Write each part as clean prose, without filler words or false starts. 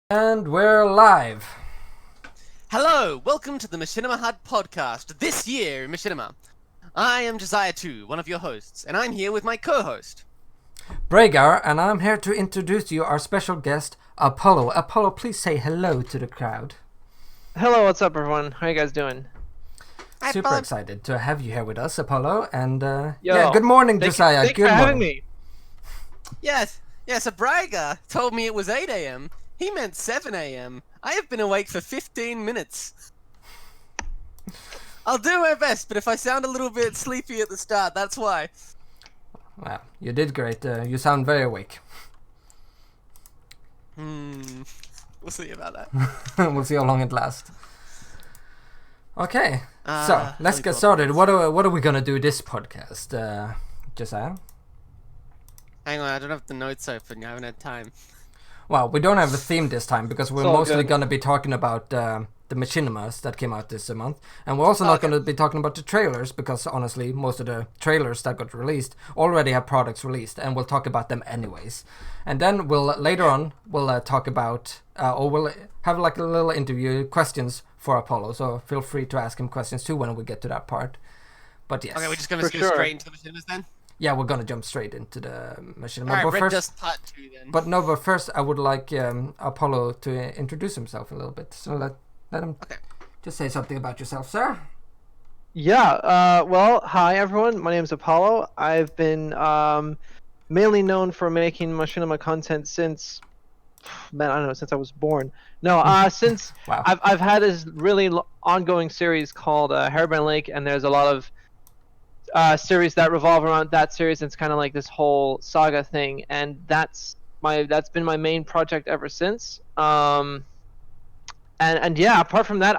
And we're live. Hello, welcome to the MachinimaHub podcast, this year in Machinima. I am Joziah 2, one of your hosts, and I'm here with my co-host, Braigar, and I'm here to introduce you our special guest, Apollow. Apollow, please say hello to the crowd. Hello, what's up everyone? How you guys doing? Super excited to have you here with us, Apollo, and Yo, good morning, Joziah. Thanks Good for having morning. me. Yes, a Braigar told me it was 8 a.m. He meant 7 a.m. I have been awake for 15 minutes. I'll do my best, but if I sound a little bit sleepy at the start, that's why. Wow, you did great. You sound very awake. We'll see about that. We'll see how long it lasts. Okay, so let's get started. What are we gonna do this podcast, Josiah? Hang on, I don't have the notes open. I haven't had time. Well, we don't have a theme this time because we're It's all mostly good. going to be talking about the Machinimas that came out this month. And we're also not going to be talking about the trailers because, honestly, most of the trailers that got released already have products released, and we'll talk about them anyways. And then later on, we'll talk about, or we'll have like a little interview, questions for Apollo. So feel free to ask him questions too when we get to that part. But yes. Okay, we're just going to For go sure. straight into the Machinimas then? Yeah, we're going to jump straight into the Machinima. Alright, But Red first, Dust Part 2 then. but first, I would like Apollo to introduce himself a little bit. So let him just say something about yourself, sir. Yeah, well, hi everyone. My name is Apollo. I've been mainly known for making Machinima content since, man, I don't know, since I was born. No, since Wow. I've had this really ongoing series called Hairband Lake, and there's a lot of series that revolve around that series. It's kind of like this whole saga thing, and that's been my main project ever since. And yeah, apart from that,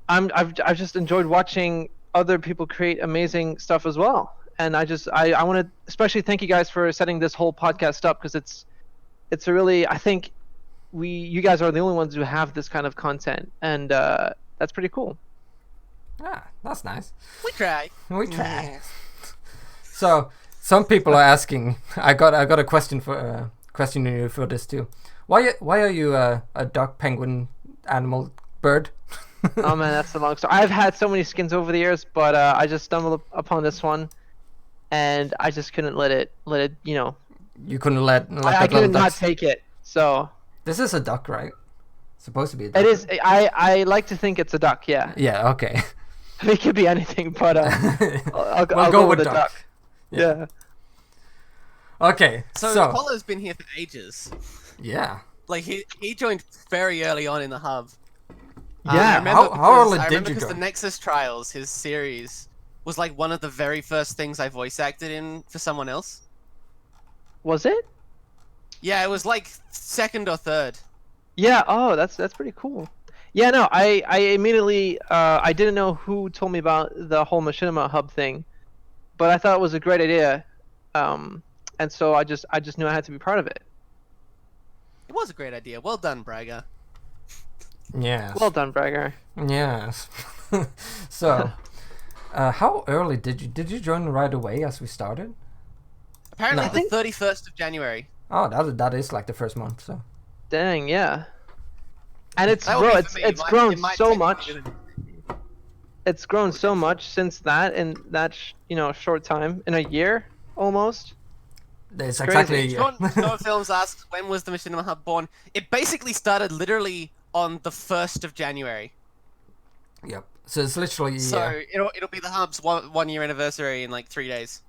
I've just enjoyed watching other people create amazing stuff as well. And I want to especially thank you guys for setting this whole podcast up, because it's a really, I think you guys are the only ones who have this kind of content, and that's pretty cool. Ah, that's nice. We try. We try. So some people are asking. I got a question for questioning you for this too. Why are you a duck, penguin, animal, bird? Oh man, that's a long story. I've had so many skins over the years, but I just stumbled upon this one, and I just couldn't let it. You know, You couldn't let I that little couldn't not duck. take it. So This is a duck, right? Supposed to be a duck. it is. I like to think it's a duck. Yeah, Yeah. Okay. it could be anything, but I'll We'll go with the duck. Yeah. Yeah. Okay. So So Apollo's been here for ages. yeah. Like he joined very early on in the hub. Yeah. I remember How early I did remember you because the join? Nexus Trials, his series, was like one of the very first things I voice acted in for someone else. Was it? Yeah, it was like second or third. Yeah. Oh, that's pretty cool. Yeah. No, I immediately I didn't know who told me about the whole Machinima Hub thing, but I thought it was a great idea, and so I just knew I had to be part of it. It was a great idea. Well done, Braigar. Yes. Well done, Braigar. Yes. So, how early did you join right away as we started? Apparently No. the 31st of January. Oh, that is like the first month. So Dang, yeah. And it's That would bro, be it's for me. it's It grown might so take much. longer than- It's grown so much since that in that short time, in a year almost. it's Crazy. exactly a year. Sean Films asks, when was the Machinima Hub born? It basically started literally on the 1st of January. Yep. So it's literally a So year. it'll be the Hub's one year anniversary in like 3 days.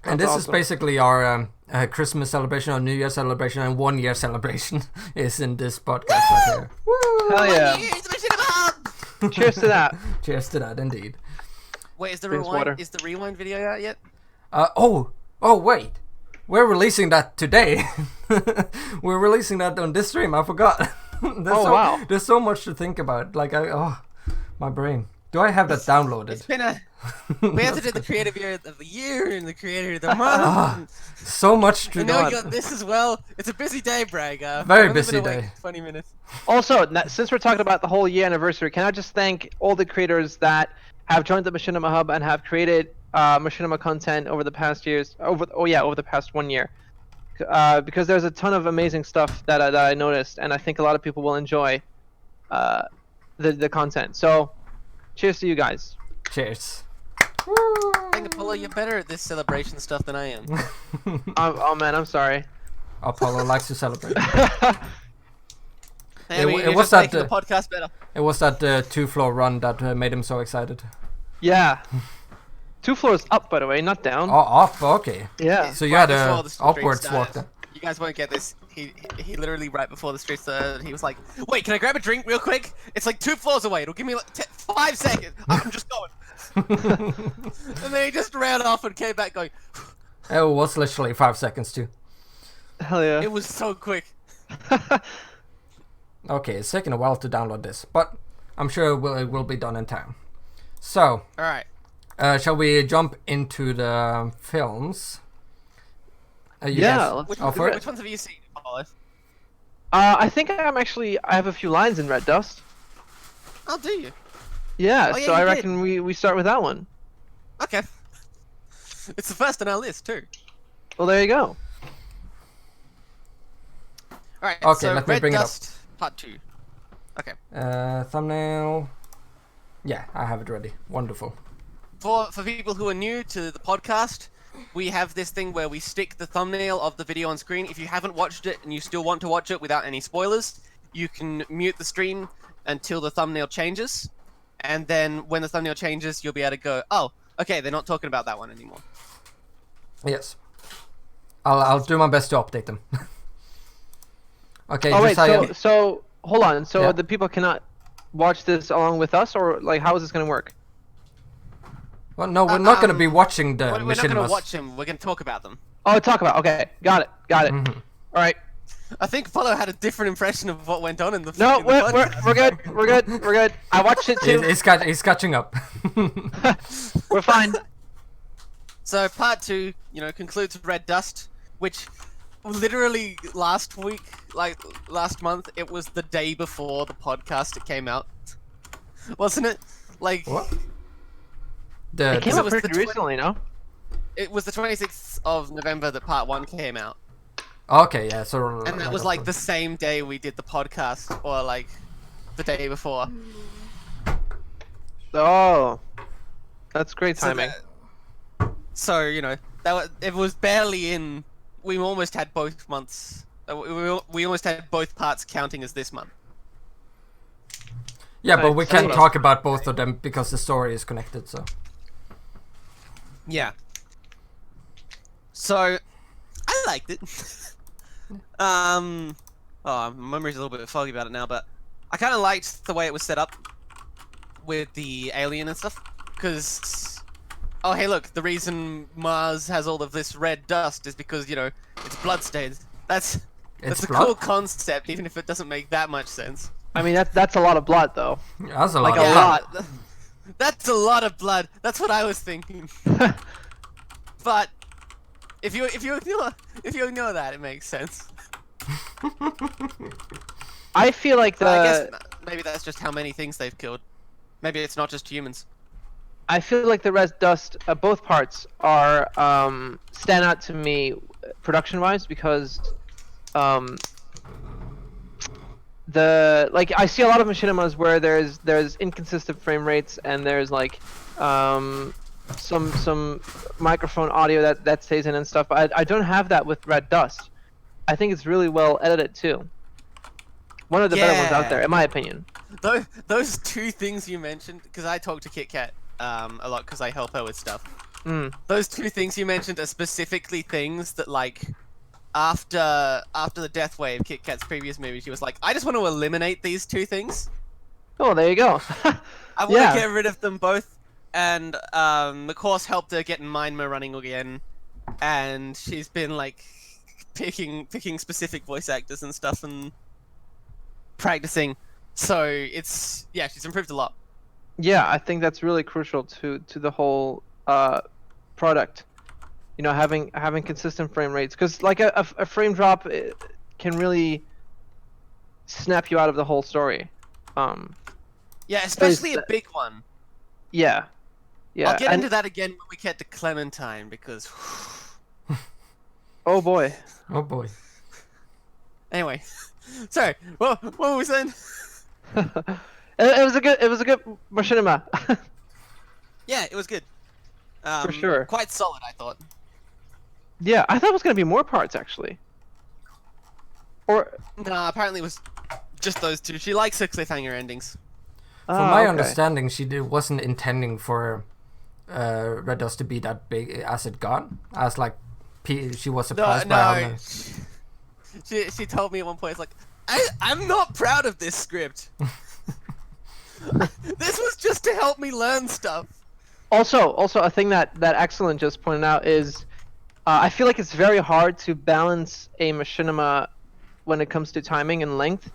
And That's this is awesome. basically our Christmas celebration, our New Year celebration, and 1 year celebration is in this podcast right here. Woo! Hell yeah! Here's the Machinima Hub! Cheers to that. Cheers to that, indeed. Wait, is the Drinks rewind? water. Is the rewind video out yet? Oh, wait. We're releasing that today. We're releasing that on this stream. I forgot. Wow. There's so much to think about. Like, my brain. Do I have that downloaded? It's been a. We have to do the creative year of the year and the creator of the month. So much to I know do. you got this as well. It's a busy day, Braigar. Very I've only busy been awake day. 20 minutes. Also, since we're talking about the whole year anniversary, can I just thank all the creators that have joined the Machinima Hub and have created Machinima content over the past years. Over the past 1 year, because there's a ton of amazing stuff that I noticed, and I think a lot of people will enjoy the content. So, cheers to you guys. Cheers. I think, Apollo, you're better at this celebration stuff than I am. Oh man, I'm sorry. Apollo likes to celebrate. Hey, It you're was just making that, the podcast better. It was that 2-floor run that made him so excited. Yeah. 2 floors up, by the way, not down. Oh, up, okay. Yeah. So you Right had before a the stream upwards started. walk then. You guys won't get this. He literally right before the stream started, he was like, "Wait, can I grab a drink real quick? It's like 2 floors away. It'll give me like 5 seconds. I'm just going." And then he just ran off and came back going. It was literally 5 seconds too. Hell yeah. It was so quick. Okay, it's taking a while to download this, but I'm sure it will be done in time. So, All right. shall we jump into the films? You Yeah, guys let's Which, go ones, for it? which ones have you seen, Apollo? I think I have a few lines in Red Dust. Oh, do you? Yeah, Oh, yeah, so I you did. reckon we start with that one. Okay. It's the first on our list too. Well, there you go. All right. Okay, so let me Red bring it up. Dust Part 2. Okay. Thumbnail. Yeah, I have it ready. Wonderful. For people who are new to the podcast, we have this thing where we stick the thumbnail of the video on screen. If you haven't watched it and you still want to watch it without any spoilers, you can mute the stream until the thumbnail changes. And then when the thumbnail changes, you'll be able to go, "Oh, okay, they're not talking about that one anymore." Yes. I'll do my best to update them. Okay, Oh wait, Joziah. so hold on. So Yeah. the people cannot watch this along with us, or like how is this gonna work? Well, no, we're not going to be watching the We're not going Machinimas. to watch them. We're going to talk about them. Oh, talk about. Okay, got it. Mm-hmm. All right. I think Apollo had a different impression of what went on in the. No, in the podcast. we're good. We're good. We're good. I watched it too. He's catching up. We're fine. So part 2, concludes Red Dust, which literally last week, like last month, it was the day before the podcast it came out, wasn't it? Like What? It came So out it was pretty the recently, no? it was the 26th of November that part 1 came out, Okay, yeah, so... and that was like the same day we did the podcast, or like the day before. Oh, that's great So timing. So it was barely in. We almost had both months. We almost had both parts counting as this month. Yeah, but we Sorry. can't talk about both of them because the story is connected, so... Yeah. So, I liked it. Oh, my memory's a little bit foggy about it now, but I kind of liked the way it was set up with the alien and stuff, because... Oh, hey, look, the reason Mars has all of this red dust is because, it's bloodstains. That's It's a blood? cool concept, even if it doesn't make that much sense. I mean, that's a lot of blood, though. That's a lot Like of a blood. lot. That's a lot of blood. That's what I was thinking. But if you ignore that, it makes sense. I feel like But I guess maybe that's just how many things they've killed. Maybe it's not just humans. I feel like the Red Dust, both parts are stand out to me production-wise because I see a lot of machinimas where there's inconsistent frame rates and there's like some microphone audio that stays in and stuff. But I don't have that with Red Dust. I think it's really well edited too. One of the better ones out there, in my opinion. Those two things you mentioned, because I talk to Kit Kat a lot because I help her with stuff. Those two things you mentioned are specifically things that, like, after the death wave, Kit Kat's previous movie, she was like, I just want to eliminate these two things. Oh, there you go. I want to get rid of them both. And the course helped her get Mindmer running again, and she's been like picking specific voice actors and stuff and practicing. So she's improved a lot. Yeah, I think that's really crucial to the whole product. You know, having consistent frame rates, because like a frame drop can really snap you out of the whole story. Yeah, especially a big one. Yeah, Yeah. I'll get and- into that again when we get to Clementine because. Oh boy. Oh boy. Anyway, sorry. What were we saying? It was a good machinima. Yeah, it was good. For sure. Quite solid, I thought. Yeah, I thought it was gonna be more parts actually. Or Nah, apparently it was just those two. She likes her cliffhanger endings. From my okay. understanding, wasn't intending for Red Dust to be that big as it got. As like, she was surprised by how many. She told me at one point, it's like, I'm not proud of this script. This was just to help me learn stuff. Also, a thing that Excellent just pointed out is, I feel like it's very hard to balance a machinima when it comes to timing and length,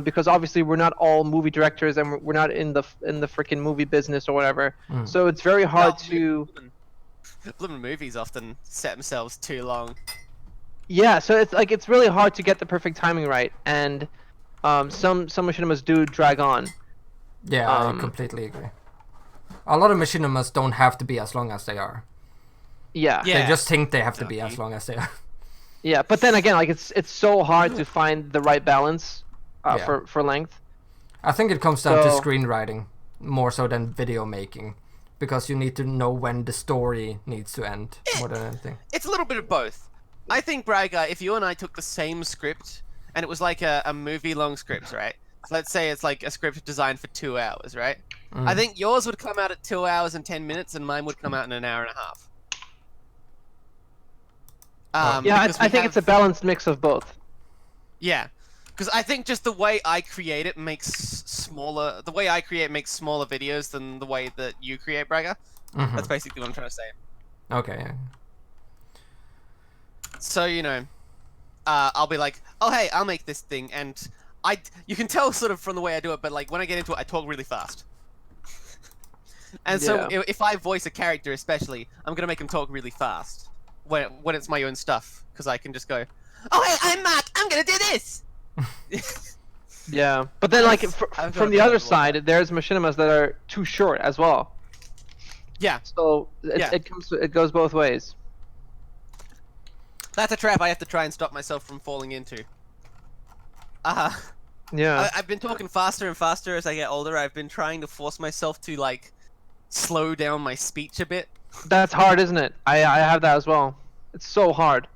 because obviously we're not all movie directors and we're not in the freaking movie business or whatever. So it's very hard to. Blooming movies often set themselves too long. Yeah, so it's really hard to get the perfect timing right, and some machinimas do drag on. Yeah, I completely agree. A lot of machinimas don't have to be as long as they are. Yeah. They just think they have to be as long as they are. Yeah, but then again, like it's so hard to find the right balance for length. I think it comes down to screenwriting more so than video making, because you need to know when the story needs to end more than anything. It's a little bit of both. I think, Braigar, if you and I took the same script and it was like a movie-long script, right? Let's say it's like a script designed for 2 hours, right? I think yours would come out at 2 hours and 10 minutes, and mine would come out in an hour and a half. Yeah, I think it's a balanced mix of both. Yeah, because I think just the way I create it makes smaller. The way I create makes smaller videos than the way that you create, Braigar. That's basically what I'm trying to say. Okay. Yeah. So I'll be like, oh hey, I'll make this thing, and you can tell sort of from the way I do it, but like when I get into it, I talk really fast. And so if I voice a character, especially, I'm gonna make him talk really fast when it's my own stuff, because I can just go, oh hey, I'm Mark, I'm gonna do this. Yeah, but then like from the other side, there's machinimas that are too short as well. Yeah. So it goes both ways. That's a trap I have to try and stop myself from falling into. Yeah. I've been talking faster and faster as I get older. I've been trying to force myself to like slow down my speech a bit. That's hard, isn't it? I have that as well. It's so hard.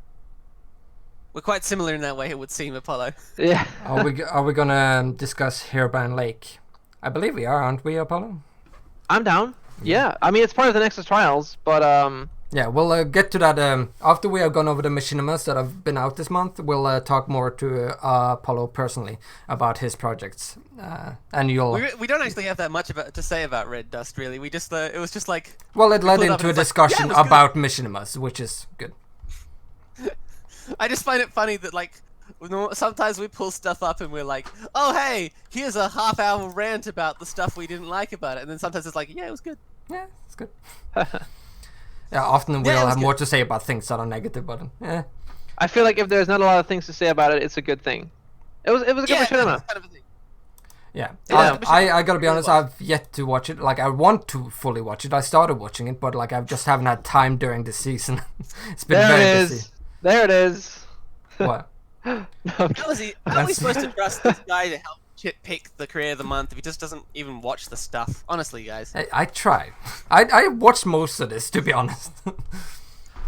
We're quite similar in that way, it would seem, Apollo. Yeah. Are we gonna discuss Hairbrand Lake? I believe we are, aren't we, Apollo? I'm down. Yeah. I mean, it's part of the Nexus Trials, but Yeah, we'll get to that after we have gone over the machinimas that have been out this month. We'll talk more to Apollo personally about his projects, and you'll. We don't actually have that much to say about Red Dust, really. We just it was just like. Well, it led into a discussion about machinimas, which is good. I just find it funny that like sometimes we pull stuff up and we're like, oh hey, here's a half-hour rant about the stuff we didn't like about it, and then sometimes it's like, yeah, it was good. Yeah, it's good. Yeah, often we'll have more to say about things that are negative, but I feel like if there's not a lot of things to say about it, it's a good thing. It was a good machinima. Kind of a thing. Yeah, Yeah, I gotta be honest, I've yet to watch it. Like, I want to fully watch it. I started watching it, but like I just haven't had time during the season. It's been There very it is. busy. There it is. What? No, How are we supposed to trust this guy to help pick the creator of the month if he just doesn't even watch the stuff? Honestly, guys. I try. I watched most of this, to be honest.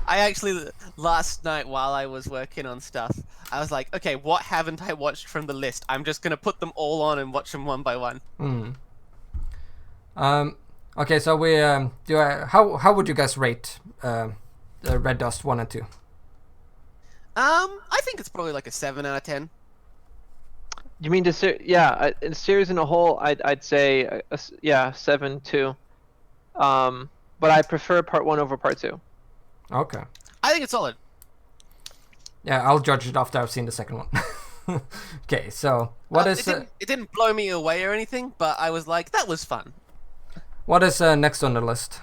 I actually, last night while I was working on stuff, I was like, okay, what haven't I watched from the list? I'm just gonna put them all on and watch them one by one. Okay, so we how would you guys rate the Red Dust 1 and 2? I think it's probably like a 7 out of 10. You mean the series in a whole? I'd say 7 too. But I prefer part 1 over part 2. Okay. I think it's solid. Yeah, I'll judge it after I've seen the second one. Okay, so It didn't blow me away or anything, but I was like, that was fun. what is next on the list?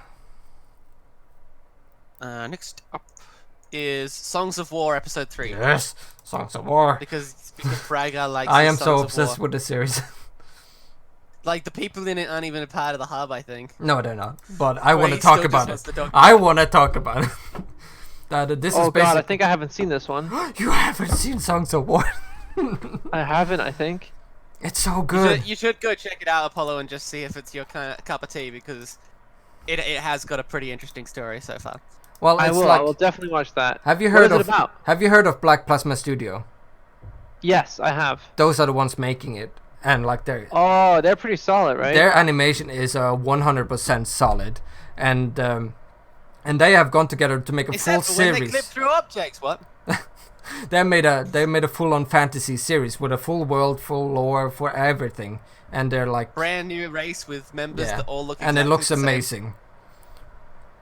Next up is Songs of War Episode 3. Yes, Songs of War. Because Braigar likes I am Songs so of obsessed War. with this series. Like the people in it aren't even a part of the hub, I think. No, they're not. But I Or want to he talk still about just it. wants to talk I want to talk about it. This Oh is god, I basically. think I haven't seen this one. You haven't seen Songs of War. I haven't, I think. It's so You good. should go check it out, Apollo, and just see if it's your kind of cup of tea, because it has got a pretty interesting story so far. Well, I it's will. like. I will definitely watch that. Have you What heard is it of? about? Have you heard of Black Plasma Studio? Yes, I have. Those are the ones making it, and like Oh, they're pretty solid, right? their animation is 100% solid, and they have gone together to make a full Except for when they series. clip through objects, what? They made a full-on fantasy series with a full world, full lore for everything, and they're like Brand new race with members that all look and it exactly looks the same. amazing.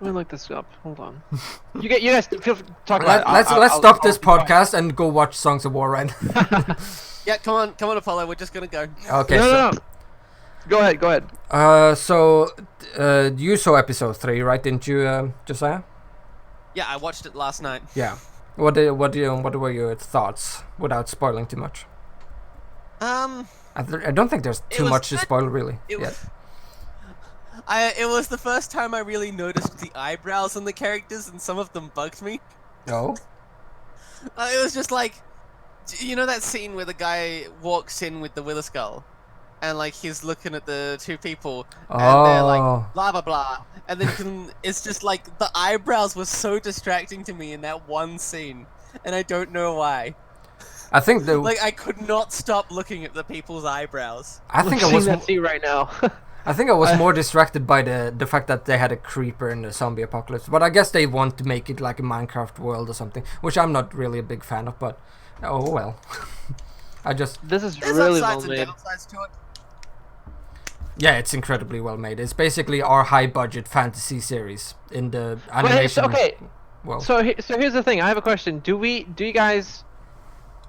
Let me look this up. Hold on. You guys feel free to talk about it. Let's stop this podcast and go watch Songs of War right now. Yeah, come on, Apollo. We're just gonna go. Okay, No. Go ahead. so you saw episode 3, right? Didn't you, Josiah? Yeah, I watched it last night. Yeah. What were your thoughts without spoiling too much? I don't think there's It too was much to good. spoil really. It Yeah. was, it was the first time I really noticed the eyebrows on the characters, and some of them bugged me. No. It was just like, you know that scene where the guy walks in with the Wither Skull, and like he's looking at the two people, and they're Oh. like blah blah blah, and then it's just like the eyebrows were so distracting to me in that one scene, and I don't know why. I think the Like I could not stop looking at the people's eyebrows. I think I Seeing was that scene right now. I think I was more distracted by the fact that they had a creeper in the zombie apocalypse. But I guess they want to make it like a Minecraft world or something, which I'm not really a big fan of. But oh well. I just This is There's really well upsides and made. downsides to it. yeah, it's incredibly well made. It's basically our high budget fantasy series in the But it's animation. okay. Well, So here's the thing. I have a question. Do you guys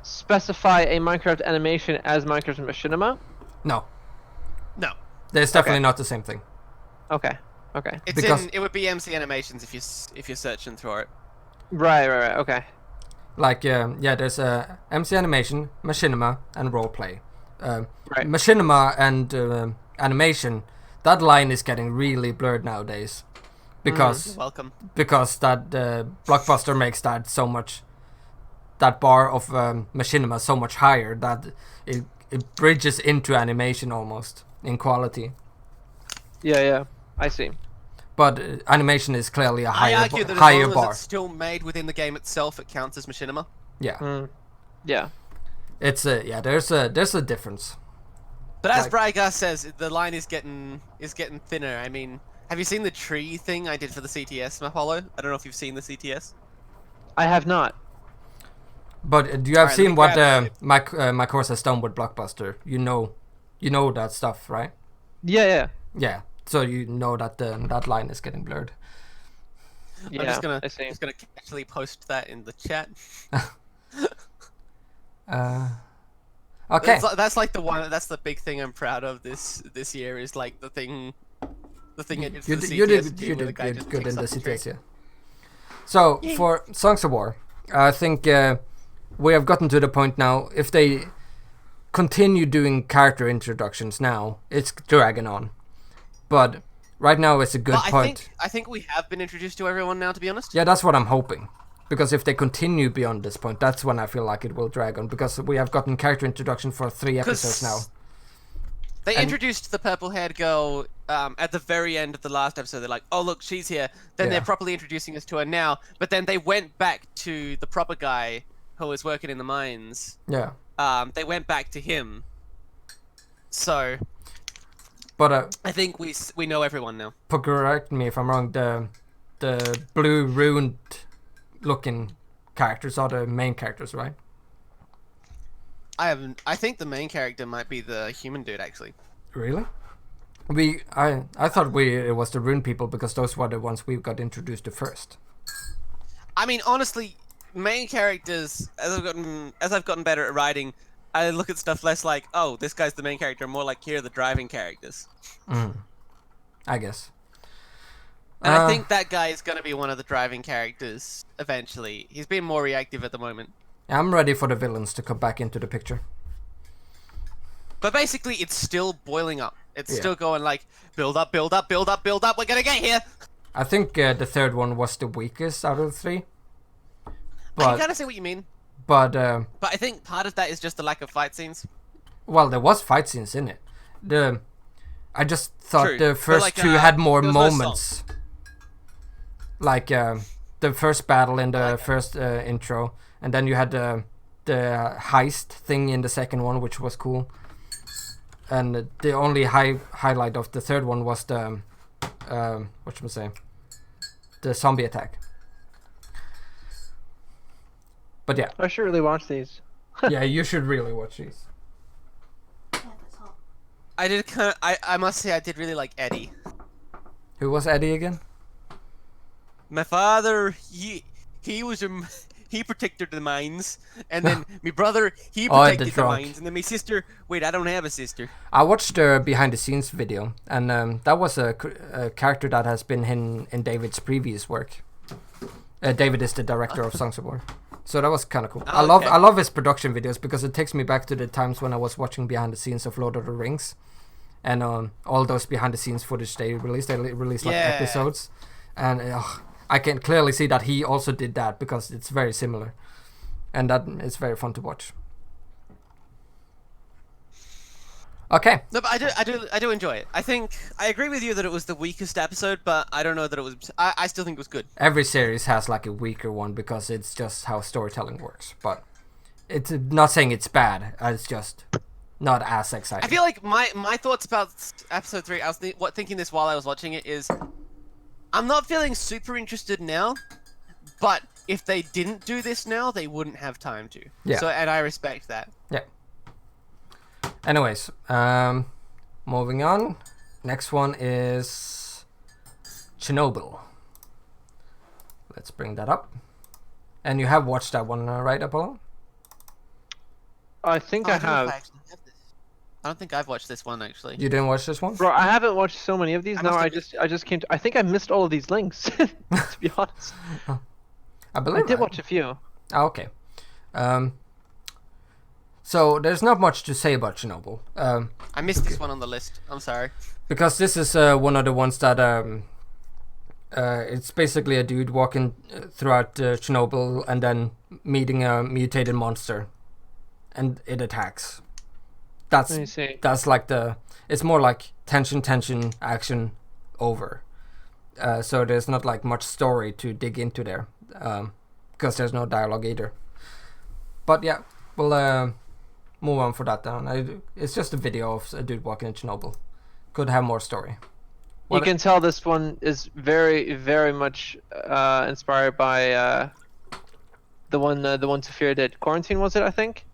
specify a Minecraft animation as Minecraft Machinima? no, No, there's definitely not the same thing. Okay. it's Because- it would be MC Animations if you're searching for it. Right. Okay. Like there's MC Animation, Machinima, and Roleplay. Right. Machinima and animation, that line is getting really blurred nowadays, because You're welcome. because that Blockbuster makes that bar of Machinima so much higher that it bridges into animation almost in quality. Yeah. I see. But animation is clearly a I higher argue that as higher long as bar. it's still made within the game itself, it counts as Machinima. Yeah, Yeah. it's there's a difference. But as Like- Braigar says, the line is getting thinner. I mean, have you seen the tree thing I did for the CTS, Apollo? I don't know if you've seen the CTS. I have not. But do you have Alright, let seen me what grab my course has done with Blockbuster? You know that stuff, right? Yeah. Yeah. So you know that that line is getting blurred. Yeah. I'm just gonna I see. actually post that in the chat. Okay. That's like the one. That's the big thing I'm proud of this year is like the thing I did for You the did, you CTS did, team you where the did guy good, just good in picks the up tree. CTS, yeah. So for Songs of War, I think we have gotten to the point now. If they continue doing character introductions now, it's dragging on. But right now it's a good But point. I think we have been introduced to everyone now. To be honest. Yeah, that's what I'm hoping. Because if they continue beyond this point, that's when I feel like it will drag on. Because we have gotten character introduction for 3 episodes now. They And- introduced the purple-haired girl at the very end of the last episode. They're like, "Oh, look, she's here." Then Yeah. they're properly introducing us to her now. But then they went back to the proper guy who was working in the mines. Yeah. They went back to him. So But I think we know everyone now. correct me if I'm wrong, the blue ruined looking characters are the main characters, right? I think the main character might be the human dude actually. Really? I thought it was the rune people because those were the ones we got introduced to first. I mean, honestly, main characters as I've gotten better at writing, I look at stuff less like, "Oh, this guy's the main character," more like, "Here are the driving characters." I guess. And I think that guy is going to be one of the driving characters eventually. He's being more reactive at the moment. I'm ready for the villains to come back into the picture. But basically, it's still boiling up. It's Yeah. still going like build up, build up, build up, build up. We're gonna get here. I think the third one was the weakest out of the three. I But kind of see what you mean, but but I think part of that is just the lack of fight scenes. well, there was fight scenes in it. I just thought True, the but first like, two had more there was no song. moments. Like the first battle in the first intro, and then you had the heist thing in the second one, which was cool. And the only highlight of the third one was the what should I say? The zombie attack. But yeah, I should really watch these. yeah, you should really watch these. I did I must say I did really like Eddie. Who was Eddie again? My father, he was he protected the mines, and then my brother, he Oh, the protected the drunk. mines, and then my sister. Wait, I don't have a sister. I watched the behind the scenes video, and that was a character that has been in David's previous work. David is the director of Songs of War, so that was kind of cool. Oh, okay. I love his production videos because it takes me back to the times when I was watching behind the scenes of Lord of the Rings, and all those behind the scenes footage they released. They released like Yeah. episodes, and I can clearly see that he also did that because it's very similar, and that is very fun to watch. Okay. No, but I do enjoy it. I think I agree with you that it was the weakest episode, but I don't know that it was. I still think it was good. Every series has like a weaker one because it's just how storytelling works. But it's not saying it's bad. It's just not as exciting. I feel like my thoughts about episode 3. I was thinking this while I was watching it is, I'm not feeling super interested now, but if they didn't do this now, they wouldn't have time to. Yeah. So and I respect that. Yeah. Anyways, moving on. Next one is Chernobyl. Let's bring that up. And you have watched that one, right, Apollo? I think Oh, I don't know if have. actually have this. I don't think I've watched this one actually. You didn't watch this one? Bro, I haven't watched so many of these. I No, must I just came to. I think I missed all of these links. To be honest, I believe I did watch a few. Ah, okay. So there's not much to say about Chernobyl. I missed this one on the list. I'm sorry. Because this is one of the ones that it's basically a dude walking throughout Chernobyl and then meeting a mutated monster, and it attacks. Let me see. That's like it's more like tension, action, over. So there's not like much story to dig into there, because there's no dialogue either. But yeah, we'll move on for that down. It's just a video of a dude walking in Chernobyl. Could have more story. You can tell this one is very, very much inspired by the one Sophia did. Quarantine, was it? I think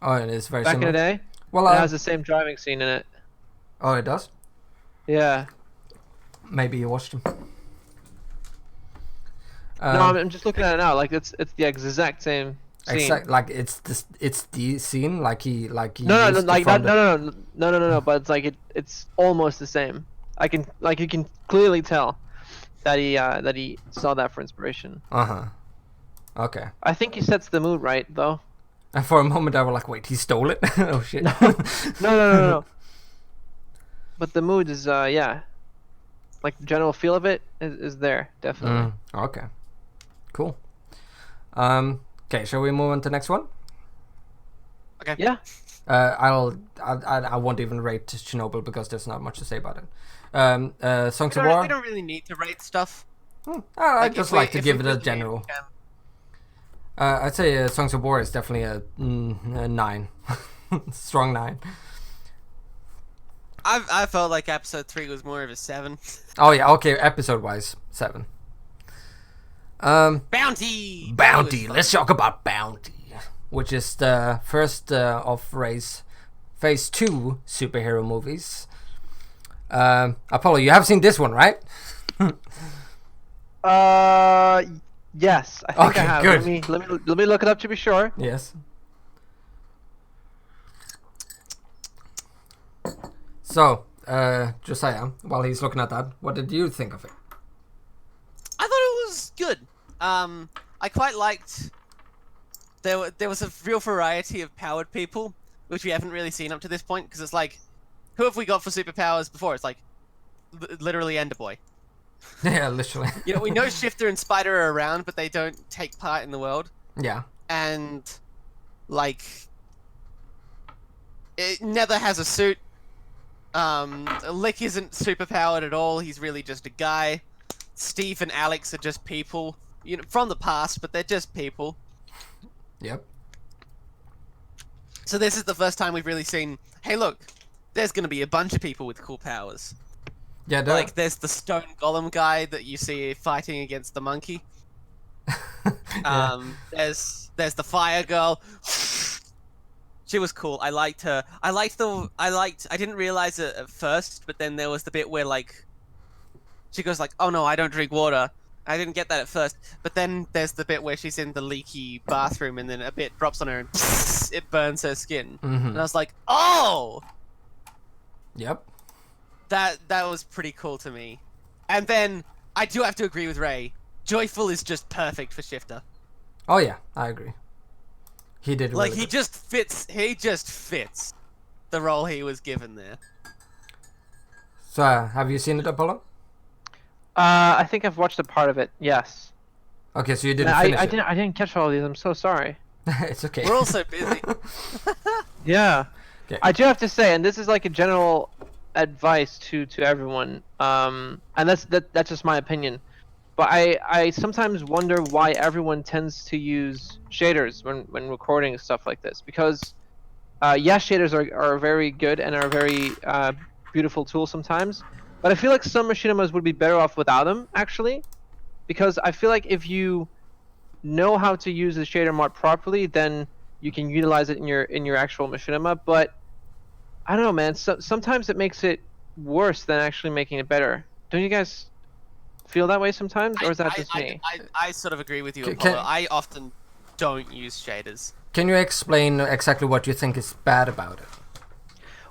Oh, it is very back similar. in the day. Well, It has the same driving scene in it. oh, it does. Yeah. Maybe you watched them. No, I'm just looking at it now. Like it's the exact same scene. Like it's the scene like he No, used to like from that, no. But it's like it's almost the same. You can clearly tell that he saw that for inspiration. Uh-huh. Okay. I think he sets the mood right though. And for a moment I was like, wait, he stole it? Oh shit. No. But the mood is yeah, like the general feel of it is there definitely. Okay. Cool. Okay, shall we move on to the next one? Okay. Yeah. I won't even rate Chernobyl because there's not much to say about it. Songs of War. We don't really need to rate stuff. I Like, just if we- like to if give we it a really general. can. I'd say Songs of War is definitely a 9. Strong 9. I felt like episode 3 was more of a 7. Oh yeah, okay, episode wise, 7. Bounty. Bounty. That was Let's talk about Bounty, which is the first of Phase 2 superhero movies. Apollo, you have seen this one, right? Yes, I think Okay, I have. good. Let me look it up to be sure. Yes. So, Josiah, while he's looking at that, what did you think of it? I thought it was good. I quite liked. There was a real variety of powered people, which we haven't really seen up to this point, because who have we got for superpowers before? It's like literally Ender Boy. Yeah, literally. You know, we know Shifter and Spider are around, but they don't take part in the world. Yeah. And like, Nether has a suit. Lick isn't superpowered at all. He's really just a guy. Steve and Alex are just people, you know, from the past, but they're just people. Yep. So this is the first time we've really seen, hey look, there's gonna be a bunch of people with cool powers. Yeah, Like there's the stone golem guy that you see fighting against the monkey. Yeah. There's the fire girl. She was cool. I liked her. I didn't realize it at first, but then there was the bit where like she goes like, "Oh no, I don't drink water." I didn't get that at first, but then there's the bit where she's in the leaky bathroom and then a bit drops on her and it burns her skin. And I was like, "Oh!" Yep. That was pretty cool to me. And then I do have to agree with Ray. Joyful is just perfect for Shifter. Oh yeah, I agree. He did Like really he good. just fits the role he was given there. So, have you seen it, Apollo? I think I've watched a part of it. Yes. Okay, so you didn't I finish it. didn't catch all of these. I'm so sorry. It's okay. We're all so busy. Yeah. Okay. I do have to say, and this is like a general advice to everyone, and that's just my opinion. But I sometimes wonder why everyone tends to use shaders when recording stuff like this. Because, yes, shaders are very good and are a very beautiful tool sometimes. But I feel like some machinimas would be better off without them, actually. Because I feel like if you know how to use the shader mod properly, then you can utilize it in your actual machinima. But I don't know, man. Sometimes it makes it worse than actually making it better. Don't you guys feel that way sometimes, or is that just me? I sort of agree with you, Can- Apollo. I often don't use shaders. Can you explain exactly what you think is bad about it?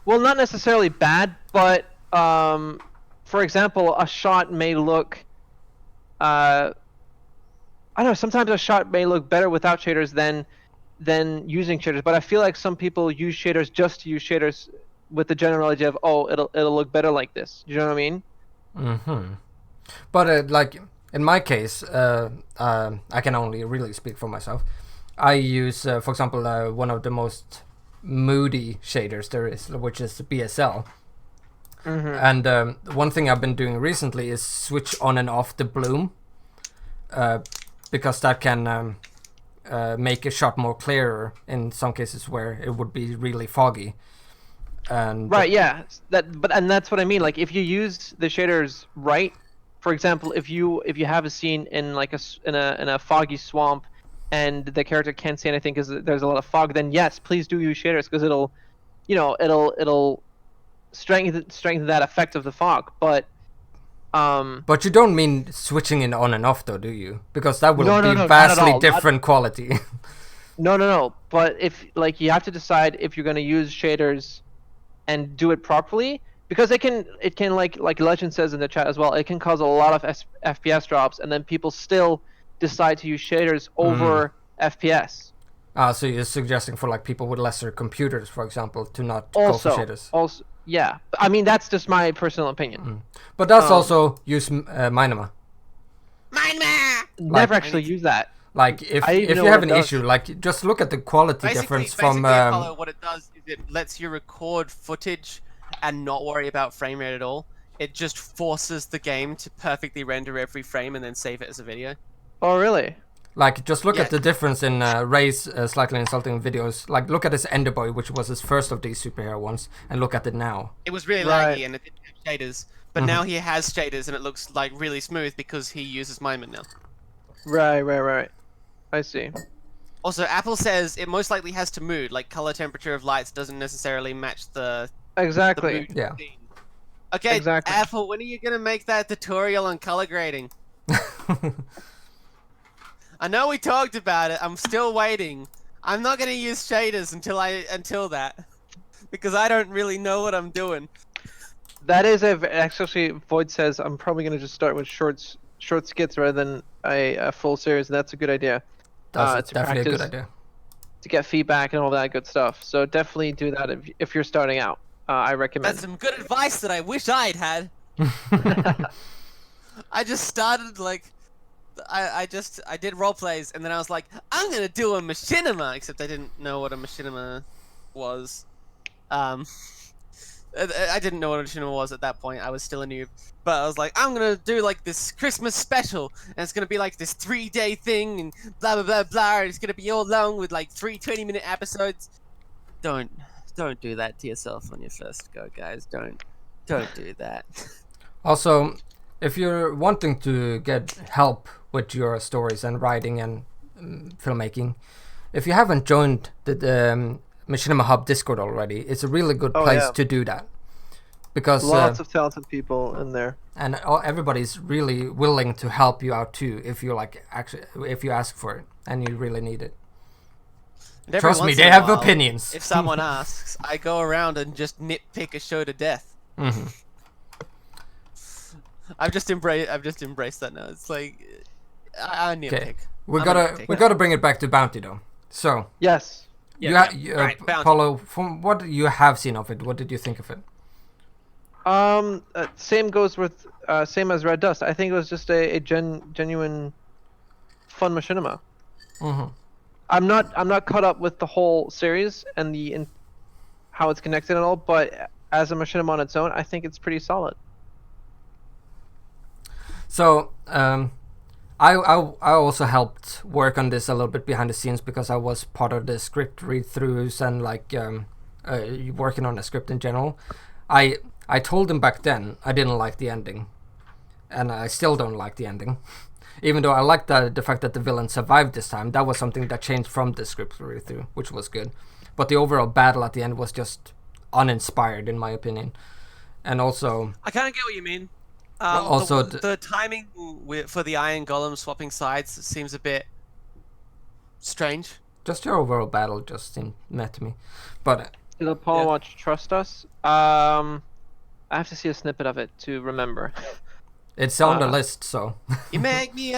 Well, not necessarily bad, but for example, a shot may look. I don't know. Sometimes a shot may look better without shaders than using shaders. But I feel like some people use shaders just to use shaders with the general idea of, oh, it'll look better like this. You know what I mean? Mm-hmm. But like in my case, I can only really speak for myself. I use, for example, one of the most moody shaders there is, which is BSL. And one thing I've been doing recently is switch on and off the bloom, because that can make a shot more clearer in some cases where it would be really foggy. And Right. Yeah. And that's what I mean. Like if you use the shaders right, for example, if you have a scene in like in a foggy swamp, and the character can't see anything because there's a lot of fog, then yes, please do use shaders because it'll strengthen that effect of the fog. But you don't mean switching it on and off, though, do you? Because that will No, be not at vastly all. different quality. No. But if like you have to decide if you're going to use shaders and do it properly, because it can like Legend says in the chat as well, it can cause a lot of FPS drops, and then people still decide to use shaders over FPS. So you're suggesting for like people with lesser computers, for example, to not go for shaders. Also, yeah. I mean, that's just my personal opinion. But that's also use Minima. Never actually use that. Like if I didn't you know have what an it does. issue, like just look at the quality difference from. Apollo, what it does is it lets you record footage and not worry about frame rate at all. It just forces the game to perfectly render every frame and then save it as a video. Oh, really? Like, just look Yeah. at the difference in Ray's slightly insulting videos. Like, look at his Enderboy, which was his first of these superhero ones, and look at it now. It was really Right. laggy and it didn't have shaders. But now he has shaders and it looks like really smooth because he uses Mimon now. Right. I see. Also, Apple says it most likely has to mood, like color temperature of lights doesn't necessarily match the Exactly. mood Yeah. scene. Okay, Exactly. Apple, when are you gonna make that tutorial on color grading? I know we talked about it. I'm still waiting. I'm not gonna use shaders until that, because I don't really know what I'm doing. That is actually Void says I'm probably gonna just start with short skits rather than a full series, and that's a good idea. That's to definitely a good practice, idea. to get feedback and all that good stuff. So definitely do that if you're starting out. I recommend. That's some good advice that I wish I'd had. I just started like, I did role plays, and then I was like, I'm gonna do a machinima, except I didn't know what a machinima was. I didn't know what a machinima was at that point. I was still a noob, but I was like, I'm gonna do like this Christmas special, and it's gonna be like this 3-day thing, and blah blah blah blah. And it's gonna be all long with like 3 20-minute episodes. Don't do that to yourself on your first go, guys. Don't do that. Also, if you're wanting to get help with your stories and writing and filmmaking, if you haven't joined the Machinima Hub Discord already, it's a really good place to do that. Because lots of talented people in there, and everybody's really willing to help you out too if you if you ask for it and you really need it. Trust me, they have opinions. If someone asks, I go around and just nitpick a show to death. Mm-hmm. I've just embraced that now. It's like I nitpick. Okay, we gotta bring it back to Bounty though. So yes, Apollo, from what you have seen of it, what did you think of it? Same goes with same as Red Dust. I think it was just a genuine fun machinima. Mm-hmm. I'm not caught up with the whole series and how it's connected and all, but as a machinima on its own, I think it's pretty solid. So I also helped work on this a little bit behind the scenes because I was part of the script read-throughs and like working on the script in general. I told him back then I didn't like the ending, and I still don't like the ending. Even though I liked the fact that the villain survived this time, that was something that changed from the script read-through, which was good. But the overall battle at the end was just uninspired, in my opinion. And also, I kind of get what you mean. Also, the timing for the Iron Golem swapping sides seems a bit strange. Just your overall battle just seemed met to me. But did Apollo Watch trust us? I have to see a snippet of it to remember. It's on the list, so. You make me.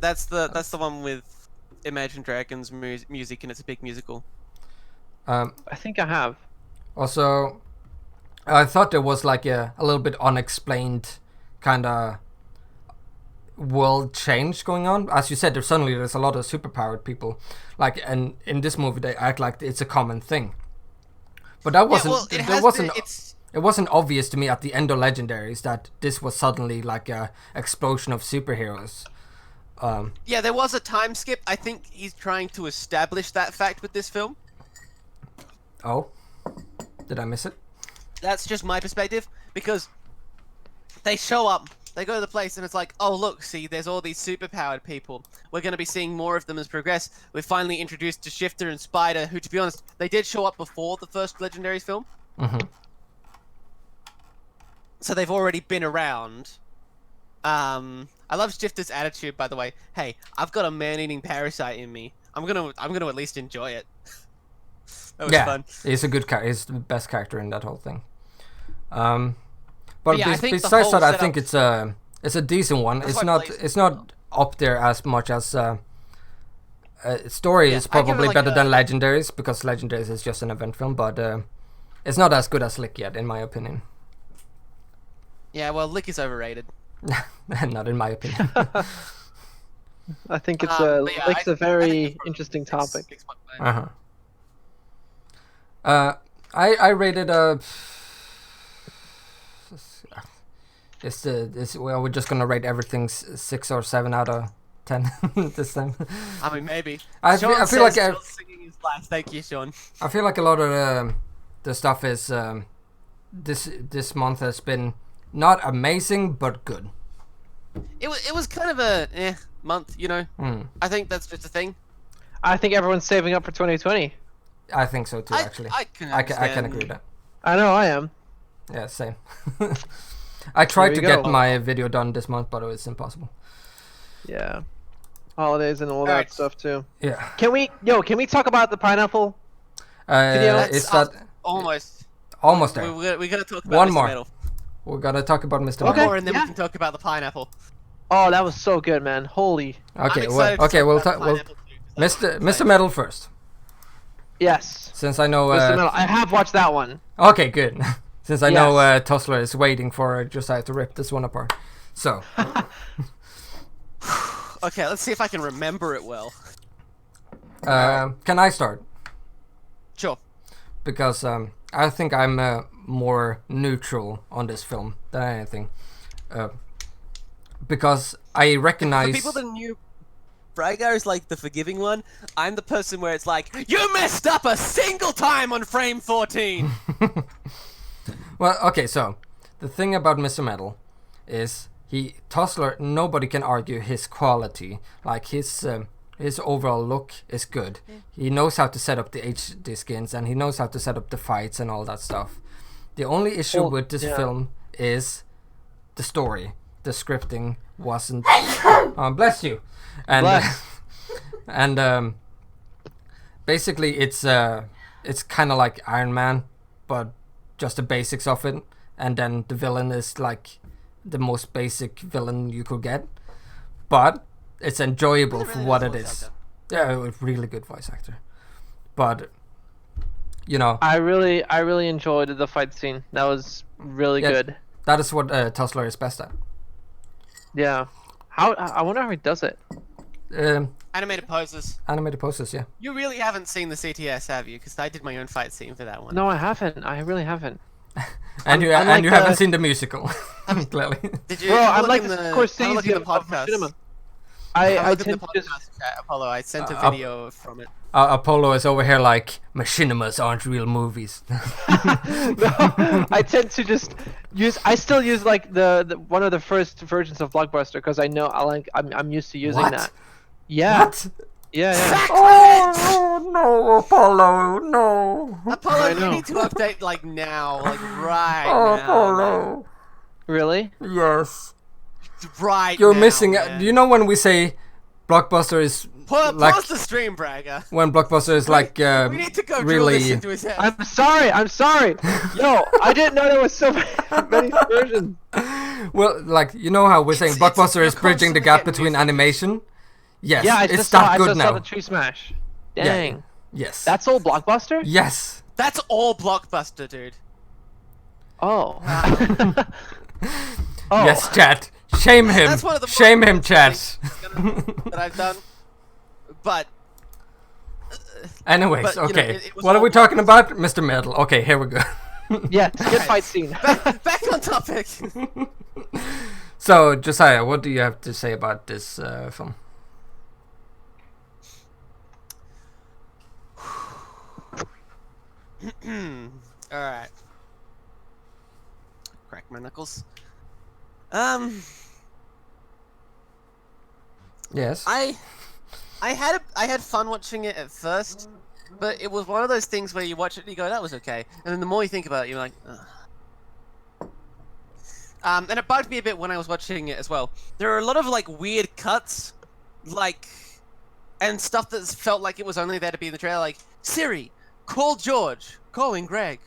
That's the one with Imagine Dragons music, and it's a big musical. I think I have. Also, I thought there was like a little bit unexplained kind of world change going on. As you said, there's a lot of superpowered people. Like, and in this movie, they act like it's a common thing. But that wasn't. It wasn't obvious to me at the end of Legendaries that this was suddenly like a explosion of superheroes. Yeah, there was a time skip. I think he's trying to establish that fact with this film. Oh, did I miss it? That's just my perspective, because they show up, they go to the place, and it's like, oh look, see, there's all these superpowered people. We're going to be seeing more of them as progress. We're finally introduced to Shifter and Spider, who, to be honest, they did show up before the first Legendaries film. Mm-hmm. So they've already been around. I love Shifter's attitude, by the way. Hey, I've got a man-eating parasite in me. I'm gonna at least enjoy it. That was fun. He's a good character. He's the best character in that whole thing. But yeah, besides that, I think it's a decent one. It's not up there as much as story is probably better than Legendaries, because Legendaries is just an event film, but it's not as good as Lick yet, in my opinion. Yeah, well, Lick is overrated. Not in my opinion. I think it's Lick's a very interesting topic. I rated we're just gonna rate everything 6 or 7 out of 10 this time. I mean, maybe. I feel like singing his last. Thank you, Sean. I feel like a lot of the stuff is this month has been not amazing but good. It was kind of a month, you know. I think that's just a thing. I think everyone's saving up for 2020. I think so too, actually. I can agree with that. I know I am. Yeah, same. I tried to get my video done this month, but it was impossible. Yeah. Holidays and all that stuff too. Yeah. Can we talk about the pineapple video? Is that almost there? We gotta talk about one Mr. more. Metal. We're gonna talk about Mr. One Metal. more, and then we can talk about the pineapple. Oh, that was so good, man! Holy. Okay, Mr. Metal first. Yes. Since I know... Twisted Metal. I have watched that one. Okay, good. Since I know Yes. Tossler is waiting for Josiah to rip this one apart. So... Okay, let's see if I can remember it well. Can I start? Sure. Because I think I'm more neutral on this film than anything. Because I recognize... For people that knew, Braigar is like the forgiving one. I'm the person where it's like, you messed up a single time on frame 14! Well, okay, so the thing about Mr. Metal is Tossler, nobody can argue his quality. Like his overall look is good. He knows how to set up the HD skins and he knows how to set up the fights and all that stuff. The only issue with this film is the story. The scripting wasn't. Bless you. And Bless. and basically it's kind of like Iron Man, but just the basics of it. And then the villain is like the most basic villain you could get, but it's enjoyable for what it is. Yeah, a really good voice actor. But you know, I really enjoyed the fight scene. That was really good. That is what Tossler is best at. Yeah. I wonder how he does it. Animated poses. Animated poses, yeah. You really haven't seen the CTS, have you? Because I did my own fight scene for that one. No, I haven't. I really haven't. And you haven't seen the musical, clearly. Did you? Bro, I'm look like in the the Scorsese look in the of podcast. Machinima. I I look in tend the to just podcast chat, Apollo. I sent a video from it. Apollo is over here like Machinimas aren't real movies. no, I tend to just use. I still use like the one of the first versions of Blockbuster because I know I'm used to using What? that. Yeah. What? Yeah. Yeah. Oh no, Apollo, no. Apollo, I you know. need to update like now, like right Oh, now. Apollo. Really? Yes. Right. You're now, missing. man. You know when we say Blockbuster is Pause like the stream, Bragger. when Blockbuster is like We need to go drill this really. into his head. I'm sorry. Yo, I didn't know there was so many versions. Well, like you know how we're saying It's- Blockbuster is you're bridging the constantly gap getting between new animation. Yes, Yeah, I it's just that saw good the now. tree smash. Yeah. Dang. Yes. That's all Blockbuster? Yes. That's all Blockbuster, dude. Oh. Oh. Yes, chat. Shame him. That's one of the Shame more him, chat. that I've done. But Anyways, But, you know, okay. it was What are all we talking about? Mr. Metal. Okay, here we go. Yeah, it's a good fight scene. back on topic. So, Josiah, what do you have to say about this film? All right. Crack my knuckles. Yes. I had fun watching it at first, but it was one of those things where you watch it and you go, that was okay, and then the more you think about it, you're like, ugh. And it bugged me a bit when I was watching it as well. There are a lot of like weird cuts, like, and stuff that felt like it was only there to be in the trailer, like Siri, call George, calling Greg.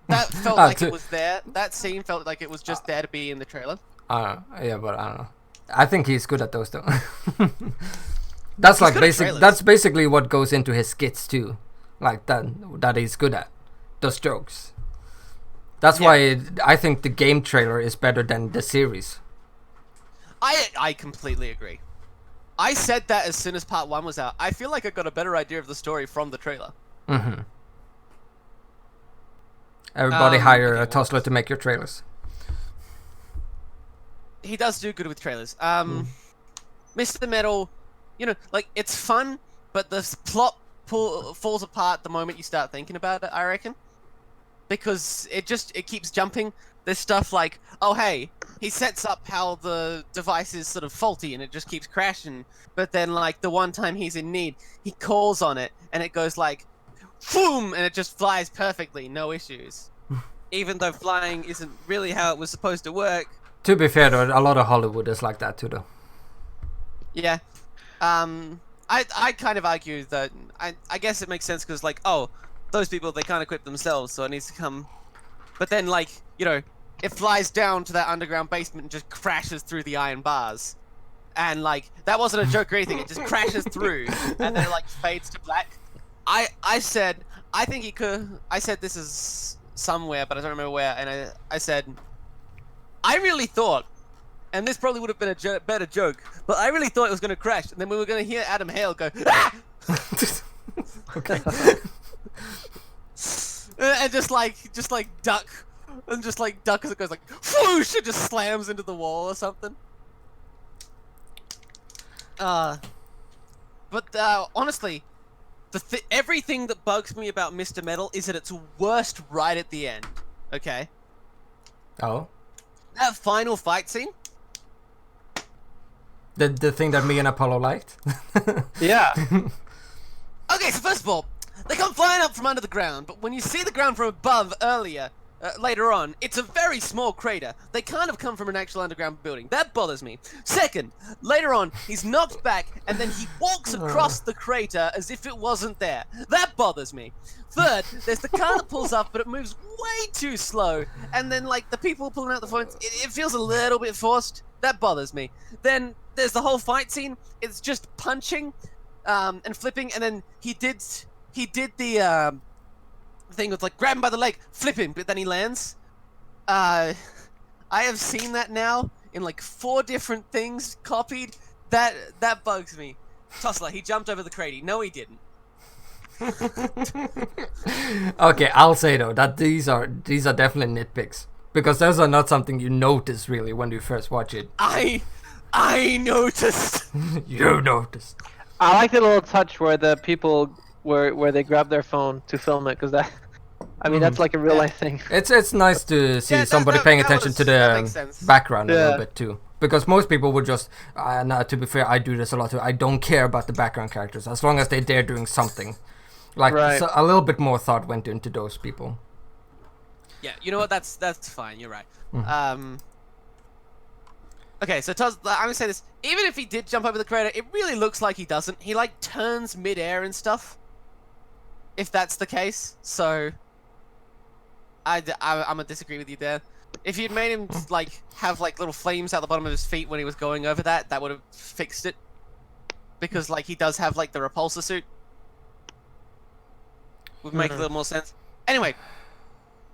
That felt like it was there. That scene felt like it was just there to be in the trailer. Yeah, but I don't know. I think he's good at those though. That's like good at basic. trailers. That's basically what goes into his skits too, like that he's good at those jokes. That's why I think the game trailer is better than the series. I completely agree. I said that as soon as part 1 was out. I feel like I got a better idea of the story from the trailer. Mm-hmm. Everybody hire okay, Tossler to make your trailers. He does do good with trailers. Mr. Metal, you know, like, it's fun, but the plot falls apart the moment you start thinking about it, I reckon. Because it keeps jumping. There's stuff like, oh hey, he sets up how the device is sort of faulty and it just keeps crashing. But then, like, the one time he's in need, he calls on it and it goes like, boom, and it just flies perfectly, no issues. Even though flying isn't really how it was supposed to work. To be fair though, a lot of Hollywood is like that too though. Yeah. I kind of argue that, I guess it makes sense because, like, oh, those people, they can't equip themselves, so it needs to come. But then, like, you know, it flies down to that underground basement and just crashes through the iron bars. And, like, that wasn't a joke or anything, it just crashes through, and then it, like, fades to black. I said I think he could. I said this is somewhere, but I don't remember where. And I said I really thought, and this probably would have been a better joke, but I really thought it was going to crash, and then we were going to hear Adam Hale go, ah! Okay. And just like duck, and just like duck as it goes like whoosh, it just slams into the wall or something. But honestly, everything that bugs me about Mr. Metal is at its worst right at the end. Okay. Oh. That final fight scene. The thing that me and Apollo liked. Yeah. Okay, so first of all, they come flying up from under the ground, but when you see the ground from above later on, it's a very small crater. They can't have come from an actual underground building. That bothers me. Second, later on, he's knocked back, and then he walks across the crater as if it wasn't there. That bothers me. Third, there's the car that pulls up, but it moves way too slow, and then, like, the people pulling out the phones, it feels a little bit forced. That bothers me. Then there's the whole fight scene. It's just punching and flipping, and then he did the thing with like grab him by the leg, flip him, but then he lands. I have seen that now in like 4 different things copied. That bugs me. Tussler, he jumped over the crater. No, he didn't. Okay, I'll say though that these are definitely nitpicks because those are not something you notice really when you first watch it. I noticed. You noticed. I like the little touch where the people where they grab their phone to film it, because that, I mean, that's like a real life thing. It's nice to see somebody paying attention to the background a little bit too, because most people would just. To be fair, I do this a lot too. I don't care about the background characters as long as they're doing something. Like so a little bit more thought went into those people. Yeah, you know what? That's fine. You're right. Okay, so I'm gonna say this. Even if he did jump over the crater, it really looks like he doesn't. He like turns mid-air and stuff. If that's the case, so I'm gonna disagree with you there. If you'd made him like have like little flames out the bottom of his feet when he was going over that would have fixed it. Because like he does have like the repulsor suit. Would make a little more sense. Anyway,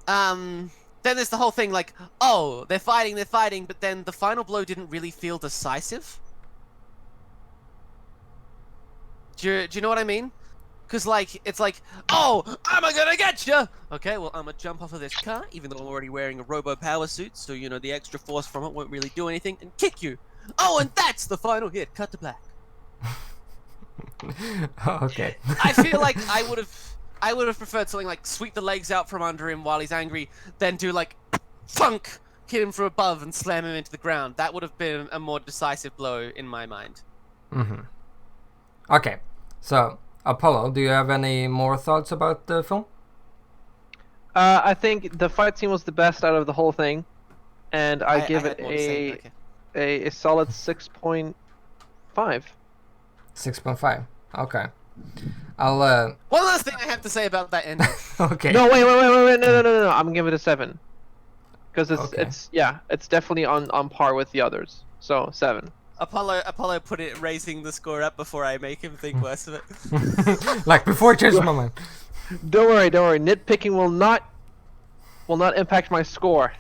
then there's the whole thing like, oh, they're fighting, but then the final blow didn't really feel decisive. Do you know what I mean? Because, like, it's like, oh, I'm gonna get you! Okay, well, I'm gonna jump off of this car, even though I'm already wearing a robo-power suit, so, you know, the extra force from it won't really do anything, and kick you! Oh, and that's the final hit! Cut to black. Okay. I feel like I would have preferred something like sweep the legs out from under him while he's angry, then do, like, thunk! Hit him from above and slam him into the ground. That would have been a more decisive blow in my mind. Okay, so... Apollo, do you have any more thoughts about the film? I think the fight scene was the best out of the whole thing, and I give it a solid 6.5. 6.5. Okay. I'll. One last thing I have to say about that ending. Okay. No, wait, no. I'm gonna give it a 7, because it's definitely on par with the others. So 7. Apollo put it raising the score up before I make him think worse of it. Like before changing my mind. Don't worry. Nitpicking will not impact my score.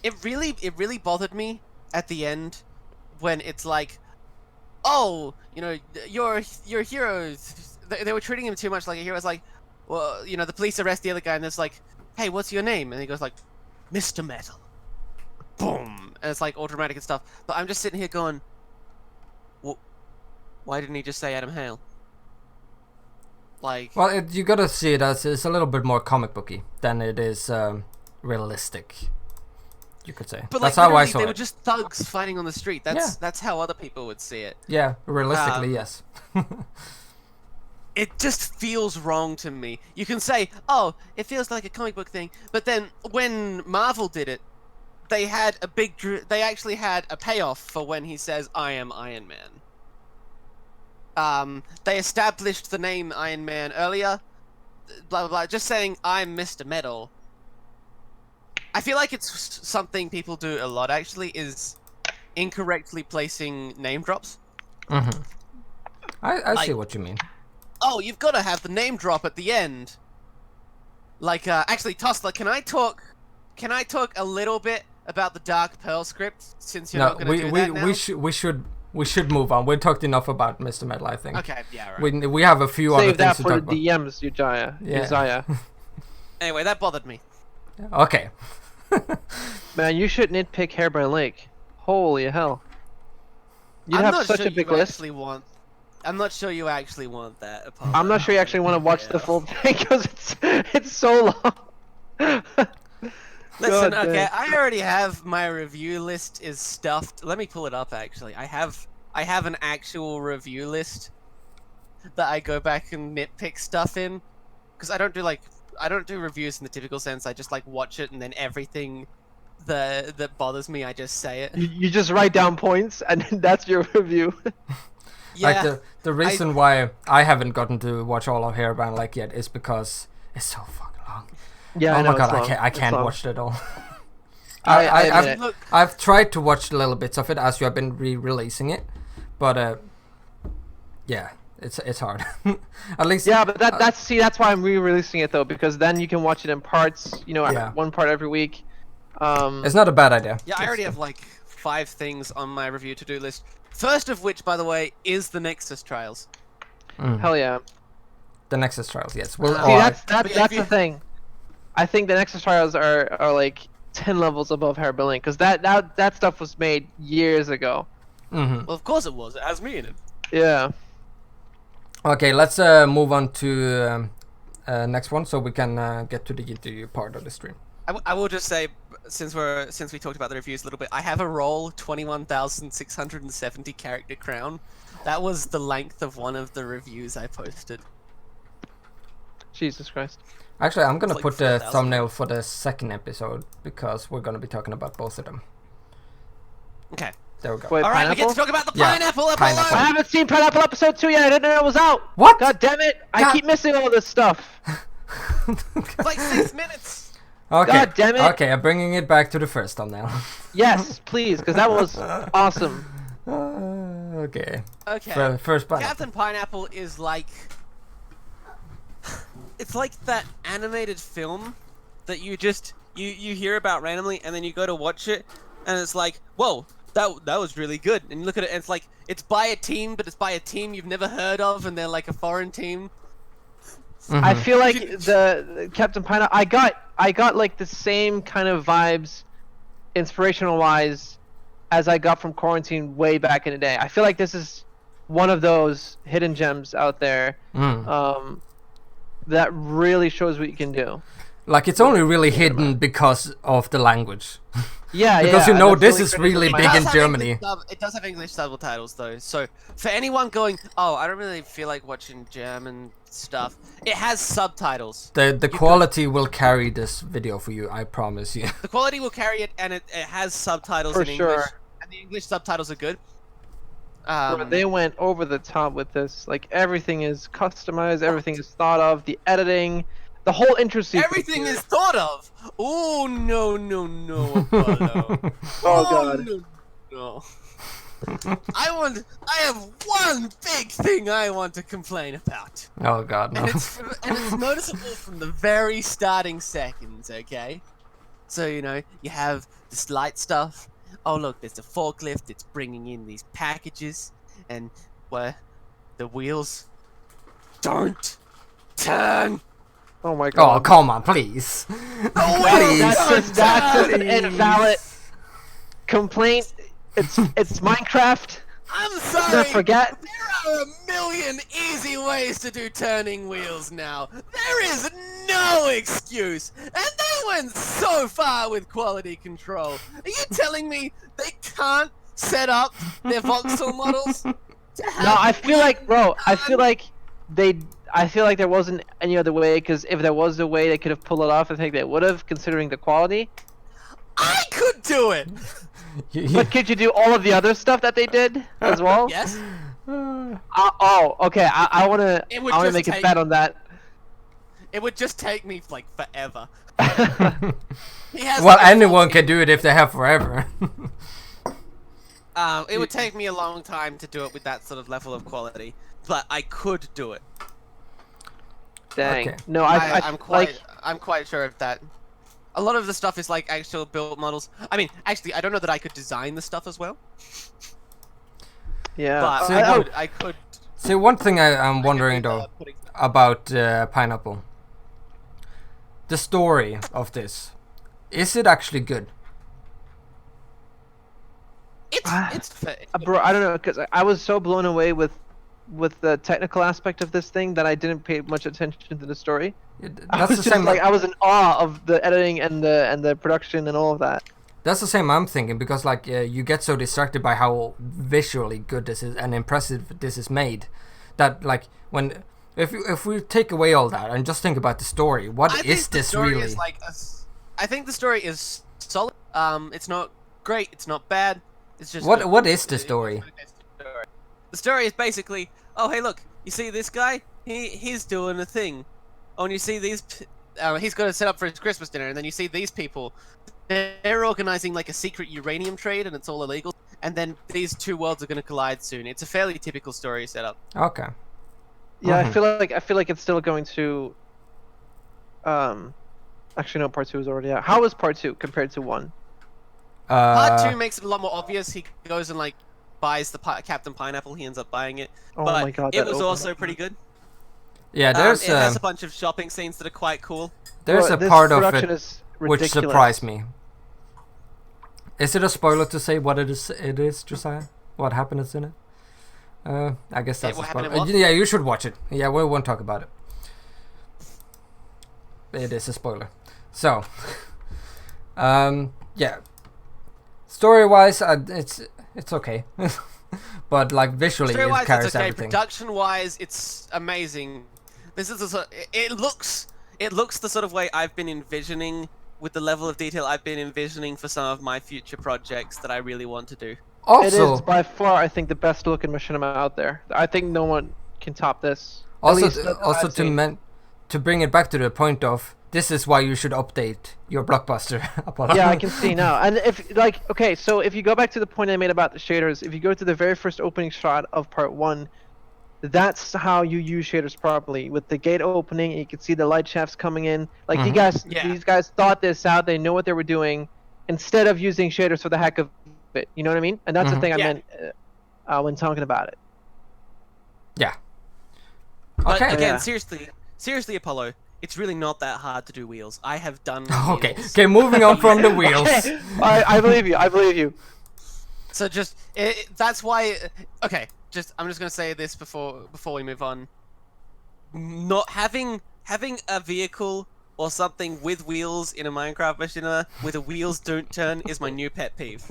It really bothered me at the end when it's like, oh, you know, your heroes. They were treating him too much like a hero. It's like, well, you know, the police arrest the other guy and it's like, hey, what's your name? And he goes like, Mr. Metal. Boom. And it's like all dramatic and stuff. But I'm just sitting here going, well, why didn't he just say Adam Hale? Like, well, you gotta see it as it's a little bit more comic booky than it is realistic. You could say. But that's like, how I saw they it. were just thugs fighting on the street. That's how other people would see it. Yeah, realistically, yes. It just feels wrong to me. You can say, oh, it feels like a comic book thing, but then when Marvel did it, they actually had a payoff for when he says, I am Iron Man. They established the name Iron Man earlier, blah, blah, blah. Just saying, I'm Mr. Metal. I feel like it's something people do a lot, actually, is incorrectly placing name drops. I see what you mean. oh, you've got to have the name drop at the end. Like, actually, Tossler, can I talk a little bit about the Dark Pearl script, since you're not going to do that now? We should move on. We've talked enough about Mr. Metal, I think. Okay, yeah, right. We have a few other Save things that to for talk the about. DMs, Joziah. Yeah. Joziah. Anyway, that bothered me. Okay. Man, you should nitpick Hairburn Lake. Holy hell. You I'm have not such sure a big you list. actually want. I'm not sure you actually want that. Apollo. I'm not sure you actually want to watch the full thing because it's so long. Listen, God okay, damn. I already have my review list is stuffed. Let me pull it up. Actually, I have an actual review list that I go back and nitpick stuff in, because I don't do reviews in the typical sense. I just like watch it and then everything that bothers me, I just say it. You just write down points and that's your review. Yeah, Like the reason why I haven't gotten to watch all of Hairbound Lake yet is because it's so fucking long. Yeah, Oh I know, my god, it's long. I It's can't long. watch it at all. I admit it. look, I've tried to watch little bits of it as you have been re-releasing it, but yeah, it's hard. At least Yeah, but that's why I'm re-releasing it though, because then you can watch it in parts. Yeah. One part every week. it's not a bad idea. yeah, I already have like 5 things on my review to-do list. First of which, by the way, is the Nexus Trials. Hell yeah. The Nexus Trials, yes. Well, See, that's But that's if you- the thing. I think the Nexus Trials are like 10 levels above Hairburn Lake, because that stuff was made years ago. mhm. Well, of course it was. It has me in it. Yeah. Okay, let's move on to next one, so we can get to the interview part of the stream. I will just say, since we talked about the reviews a little bit, I have a roll 21,670 character crown. That was the length of one of the reviews I posted. Jesus Christ. Actually, I'm gonna It's like put the 4,000. thumbnail for the second episode because we're gonna be talking about both of them. Okay. There we go. Wait, All right, we get pineapple? to talk about the Yeah, pineapple. pineapple. I haven't seen Pineapple episode 2 yet. I didn't know it was out. What? God damn it! I God- keep missing all this stuff. It's like 6 minutes. Okay. God damn it. Okay, I'm bringing it back to the first thumbnail. Yes, please, because that was awesome. Okay. Okay. First pineapple. Captain Pineapple is like... It's like that animated film that you just... You hear about randomly, and then you go to watch it, and it's like, whoa, that was really good. And you look at it, and it's like, it's by a team, but it's by a team you've never heard of, and they're like a foreign team. I feel like the Captain Pineapple. I got like the same kind of vibes, inspirational wise, as I got from Quarantine way back in the day. I feel like this is one of those hidden gems out there that really shows what you can do. Like, it's only really hidden because of the language. Yeah, Because yeah. you know that's this really is critical really to my big house. in Germany. It does have English subtitles though, so for anyone going, oh, I don't really feel like watching German stuff, it has subtitles. The quality will carry this video for you, I promise you. The quality will carry it, and it has subtitles For in English, sure. and the English subtitles are good. Bro, they went over the top with this. Like, everything is customized, everything is thought of, the editing, the whole intro sequence. Everything is thought of. Oh no, Apollo. Oh god. No. I have one big thing I want to complain about. Oh god, no. And it's noticeable from the very starting seconds, okay? So, you have this light stuff. Oh, look, there's a forklift. It's bringing in these packages. And, where the wheels don't turn. Oh my god. Oh, come on, please. That's an invalid complaint. It's Minecraft. I'm Don't sorry. forget. There are a million easy ways to do turning wheels now. There is no excuse. And they went so far with quality control. Are you telling me they can't set up their voxel models to have No, I feel like, bro. I feel like there wasn't any other way. Because if there was a way they could have pulled it off, I think they would have, considering the quality. I could do it. But could you do all of the other stuff that they did as well? Yes. Oh, okay. I wanna It would I wanna just make a take- bet on that. It would just take me like forever. He has Well, like, a anyone 14 can do it if they have forever. It would take me a long time to do it with that sort of level of quality, but I could do it. Dang. Okay. No, I'm quite sure of that. A lot of the stuff is like actual built models. I mean, actually, I don't know that I could design the stuff as well, yeah. but So I could. See, one thing I'm wondering though about Pineapple. The story of this, is it actually good? Bro, I don't know, because I was so blown away with the technical aspect of this thing that I didn't pay much attention to the story. I was just like, I was in awe of the editing and the production and all of that. That's the same I'm thinking, because like you get so distracted by how visually good this is and impressive this is made, that like when if we take away all that and just think about the story, what is this really? Is like I think the story is solid. It's not great. It's not bad. It's just what is the story? The story is basically, oh hey look, you see this guy? He's doing a thing. Oh, and you see these. He's got to set up for his Christmas dinner, and then you see these people. They're organizing like a secret uranium trade, and it's all illegal. And then these two worlds are going to collide soon. It's a fairly typical story setup. Okay. Yeah, I feel like it's still going to. Actually, no. Part 2 is already out. How is Part 2 compared to 1? Part 2 makes it a lot more obvious. He goes and like buys the Captain Pineapple. He ends up buying it. Oh but my god! It was also pretty good. Yeah, there's it has a bunch of shopping scenes that are quite cool. There's a part of it which surprised me. Is it a spoiler to say what it is? It is, Josiah. What happens in it? I guess that's a spoiler. Yeah, you should watch it. Yeah, we won't talk about it. It is a spoiler. So, yeah. Story-wise, it's okay, but like visually, it carries it's okay. everything. Production-wise, it's amazing. This is it looks the sort of way I've been envisioning, with the level of detail I've been envisioning for some of my future projects that I really want to do. Also, it is by far, I think, the best looking Machinima out there. I think no one can top this. Also, to bring it back to the point of, this is why you should update your blockbuster, Apollo. Yeah, I can see now. And if like, okay, so if you go back to the point I made about the shaders, if you go to the very first opening shot of part 1, that's how you use shaders properly. With the gate opening, you can see the light shafts coming in. Like these guys thought this out. They know what they were doing, instead of using shaders for the heck of it. You know what I mean? And that's the thing I meant when talking about it. Yeah. But again, seriously, Apollo, it's really not that hard to do wheels. I have done wheels. Okay, moving on from the wheels. I believe you. I believe you. So just that's why. Okay, I'm just gonna say this before we move on. Not having a vehicle or something with wheels in a Minecraft Machinima where the wheels don't turn is my new pet peeve.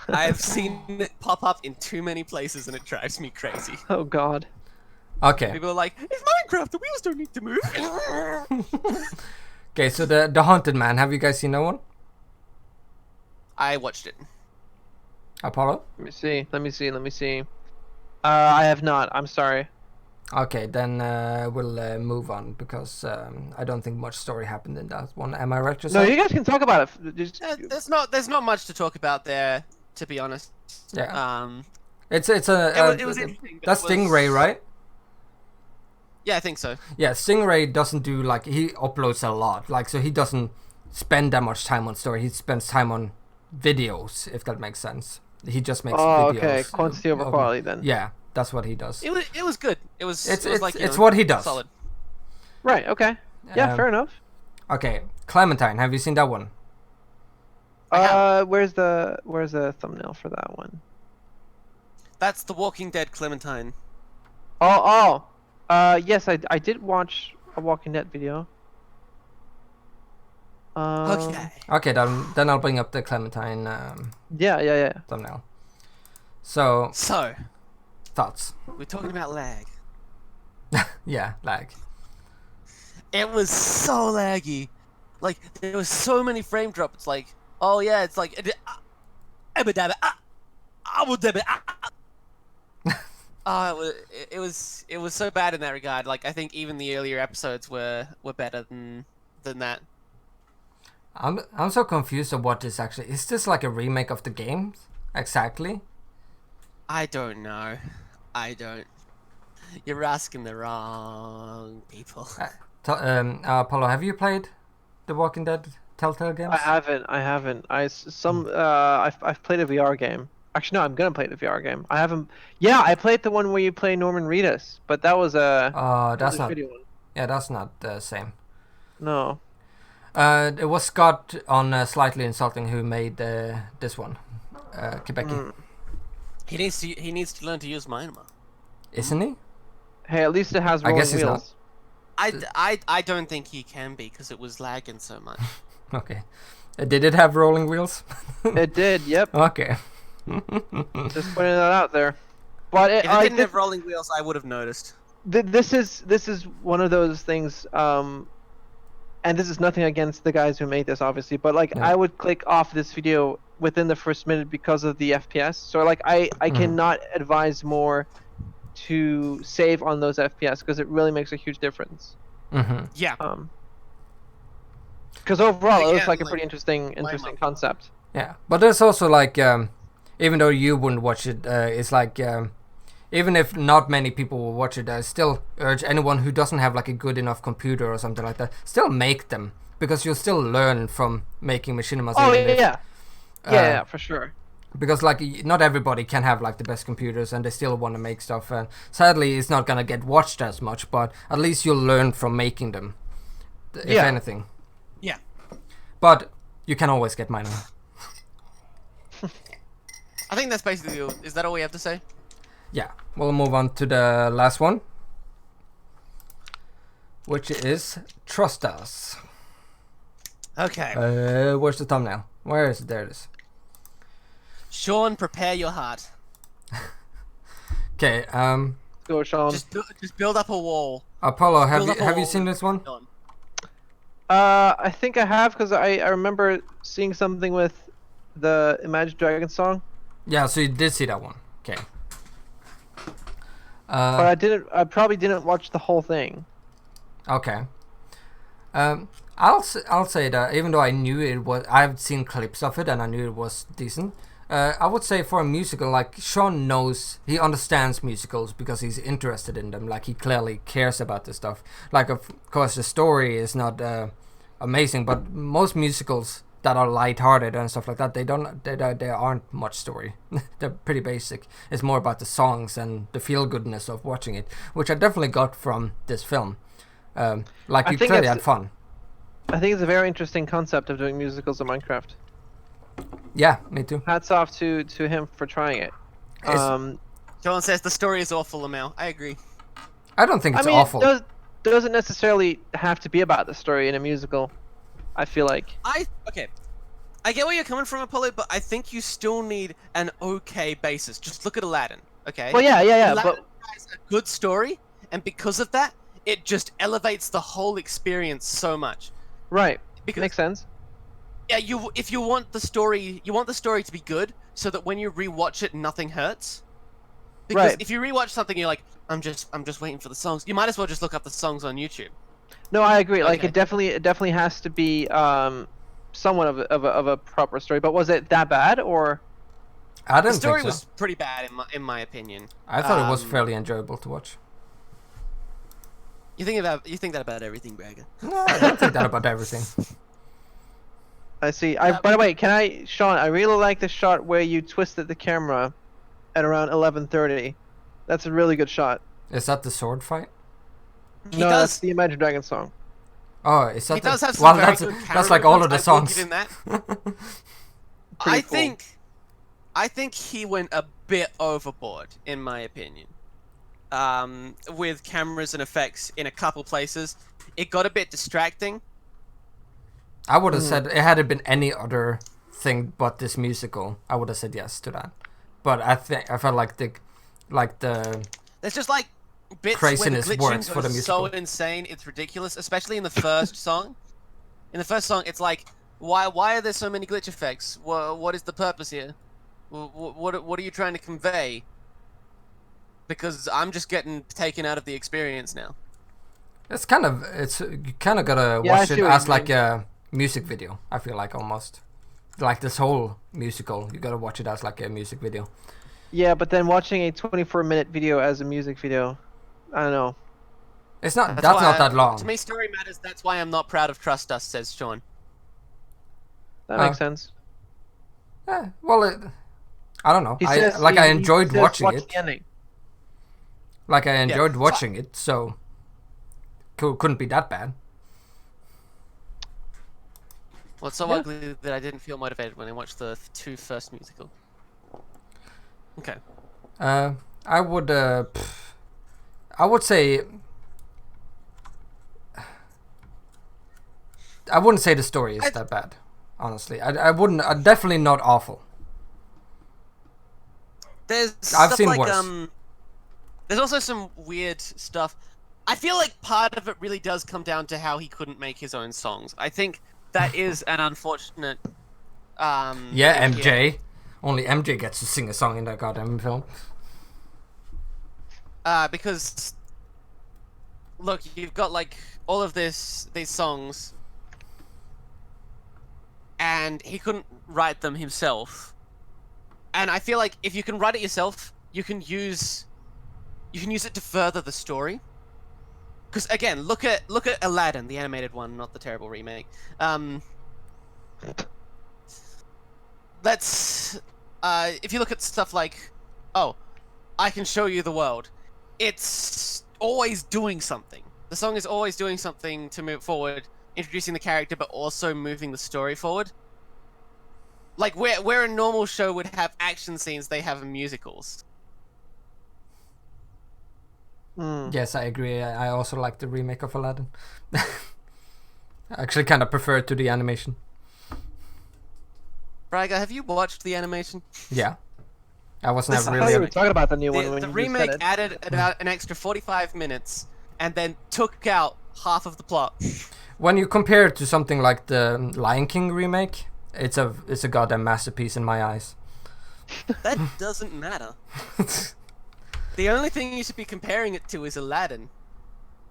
I've seen it pop up in too many places and it drives me crazy. Oh god. Okay. People are like, it's Minecraft, the wheels don't need to move. Okay, so the Haunted Man, have you guys seen that one? I watched it. Apollo? Let me see. I have not. I'm sorry. Okay, then we'll move on, because I don't think much story happened in that one. Am I right, Josiah? No, you guys can talk about it. There's not much to talk about there, to be honest. Yeah. It was interesting. That's Stingray, right? Yeah, I think so. Yeah, Stingray doesn't do, like, he uploads a lot, like, so he doesn't spend that much time on story. He spends time on videos, if that makes sense. He just makes videos. Okay, quantity over quality then. Yeah, that's what he does. It was good. It's what he does. Solid. Right. Okay. Yeah, fair enough. Okay, Clementine, have you seen that one? Where's the thumbnail for that one? That's The Walking Dead Clementine. Yes, I did watch a Walking Dead video. Okay, then I'll bring up the Clementine. Yeah. Thumbnail. So. Thoughts? We're talking about lag. Yeah, lag. It was so laggy. Like, there was so many frame drops. It's like, oh yeah, it's like, it was so bad in that regard. Like, I think even the earlier episodes were better than that. I'm so confused of what this actually is. This like a remake of the game exactly? I don't know. I don't. You're asking the wrong people. Apollo, have you played the Walking Dead Telltale games? I haven't. I've played a VR game. Actually, no, I'm gonna play the VR game. I haven't. Yeah, I played the one where you play Norman Reedus, but that was a That's not. video one. Yeah, that's not the same. No. It was Scott on Slightly Insulting who made this one, Quebec. He needs to learn to use Machinima. Isn't he? Hey, at least it has I rolling guess he's wheels. I don't think he can be because it was lagging so much. Okay. Did it have rolling wheels? It did. Yep. Okay. Just putting that out there. But If it didn't have rolling wheels, I would have noticed. This is one of those things. And this is nothing against the guys who made this, obviously. But like, No. I would click off this video within the first minute because of the FPS. So like, I cannot advise more to save on those FPS because it really makes a huge difference. Yeah. Because overall, it Again, looks like a like, pretty interesting concept. Yeah, but there's also like, even though you wouldn't watch it, it's like, even if not many people will watch it, I still urge anyone who doesn't have like a good enough computer or something like that, still make them, because you'll still learn from making machinimas. Oh yeah, for sure. Because like not everybody can have like the best computers and they still want to make stuff, and sadly it's not gonna get watched as much, but at least you'll learn from making them, if anything. Yeah. But you can always get mine. I think that's basically. Is that all we have to say? Yeah, we'll move on to the last one, which is Trust Us. Okay. Where's the thumbnail? Where is it? There it is. Sean, prepare your heart. Okay, Go, Sean. Just build up a wall. Apollo, Build up a have you wall seen this one? Sean. I think I have because I remember seeing something with the Imagine Dragons song. Yeah, so you did see that one. Okay. But I probably didn't watch the whole thing. Okay. I'll say that even though I knew it was, I've seen clips of it and I knew it was decent. I would say for a musical, like Sean knows, he understands musicals because he's interested in them. Like he clearly cares about this stuff. Like of course the story is not amazing, but most musicals that are light-hearted and stuff like that, they aren't much story. They're pretty basic. It's more about the songs and the feel-goodness of watching it, which I definitely got from this film. Like you clearly had fun. I think it's a very interesting concept of doing musicals in Minecraft. Yeah, me too. Hats off to him for trying it. Sean says the story is awful, Amel. I agree. I don't think it's awful. It doesn't necessarily have to be about the story in a musical. I feel like. Okay. I get where you're coming from, Apollo, but I think you still need an okay basis. Just look at Aladdin, okay? Well, yeah, Aladdin but has a good story, and because of that, it just elevates the whole experience so much. right, Because makes sense. yeah, if you want the story to be good, so that when you rewatch it, nothing hurts. Because Right. if you rewatch something, you're like, I'm just waiting for the songs. You might as well just look up the songs on YouTube. No, I agree. Like Okay. it definitely has to be somewhat of a proper story. But was it that bad or? I The didn't story think so. was pretty bad in my opinion. I thought it was fairly enjoyable to watch. You think that about everything, Braigar. No, I don't think that about everything. I see. By the way, Sean? I really like the shot where you twisted the camera at around 11:30. That's a really good shot. Is that the sword fight? He No, does. that's the Imagine Dragons song. Oh, is that He does have some well, very good that's like all of the I will give songs. him that. Pretty cool. I think he went a bit overboard, in my opinion. With cameras and effects in a couple places, it got a bit distracting. I would have said, had it been any other thing but this musical, I would have said yes to that. But I felt like the There's just like bits where the craziness glitching works for the goes musical. so insane, it's ridiculous. Especially in the first song. In the first song, it's like, why are there so many glitch effects? What is the purpose here? What are you trying to convey? Because I'm just getting taken out of the experience now. you kind of gotta Yeah, I watch see it what as you like mean. a music video. I feel like almost like this whole musical, you gotta watch it as like a music video. Yeah, but then watching a 24-minute video as a music video. I don't know. It's not. That's That's why not that long. To me, story matters. That's why I'm not proud of Trust Us, says Sean. That makes sense. Well, I don't know. He I says I enjoyed watching watch it. the ending. Like I enjoyed So- watching it, so couldn't be that bad. Well, it's so Yeah. ugly that I didn't feel motivated when I watched the two first musical. Okay. I would say I wouldn't say the story is that bad. Honestly, I wouldn't. Definitely not awful. There's I've stuff seen like worse. there's also some weird stuff. I feel like part of it really does come down to how he couldn't make his own songs. I think that is an unfortunate Yeah, thing here. MJ. Only MJ gets to sing a song in that goddamn film. Because look, you've got like all of these songs, and he couldn't write them himself. And I feel like if you can write it yourself, you can use it to further the story. Because again, look at Aladdin, the animated one, not the terrible remake. Let's if you look at stuff like, oh, I can show you the world. It's always doing something. The song is always doing something to move forward, introducing the character, but also moving the story forward. Like where a normal show would have action scenes, they have musicals. Yes, I agree. I also like the remake of Aladdin. I actually kind of prefer it to the animation. Braigar, have you watched the animation? Yeah, I was Listen, never I thought you really. were talking about the new one when The you remake just said it. added about an extra 45 minutes and then took out half of the plot. When you compare it to something like the Lion King remake, it's a goddamn masterpiece in my eyes. That doesn't matter. The only thing you should be comparing it to is Aladdin.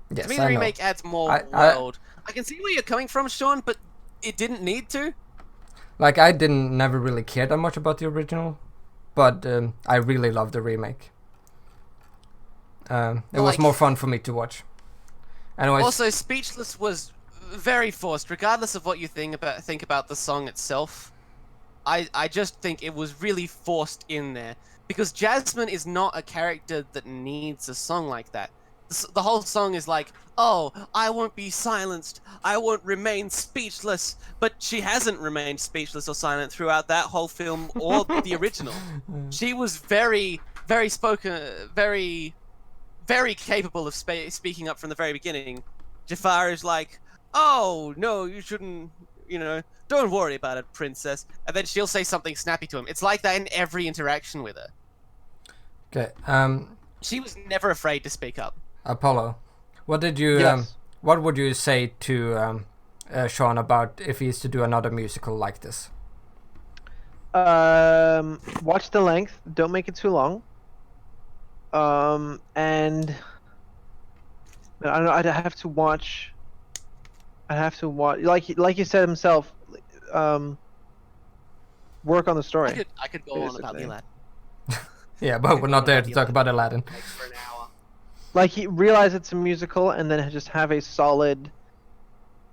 Yes, To me, I the know. remake adds more I- world. I can see where you're coming from, Sean, but it didn't need to. Like I never really cared that much about the original, but I really love the remake. It was Like- more fun for me to watch. Anyways, Also, Speechless was very forced, regardless of what you think about the song itself. I just think it was really forced in there. Because Jasmine is not a character that needs a song like that. The whole song is like, oh, I won't be silenced, I won't remain speechless. But she hasn't remained speechless or silent throughout that whole film or the original. She was very, very very, very capable of speaking up from the very beginning. Jafar is like, oh, no, you shouldn't, don't worry about it, princess. And then she'll say something snappy to him. It's like that in every interaction with her. okay. She was never afraid to speak up. Apollo, what did you Yes. what would you say to Sean about if he is to do another musical like this? Watch the length. Don't make it too long. And I don't know. I'd have to watch. Like you said himself. Work on the story. I could go on about the Basically. Aladdin. Yeah, but we're not there to talk about Aladdin. Takes for an hour. Like he realize it's a musical, and then just have a solid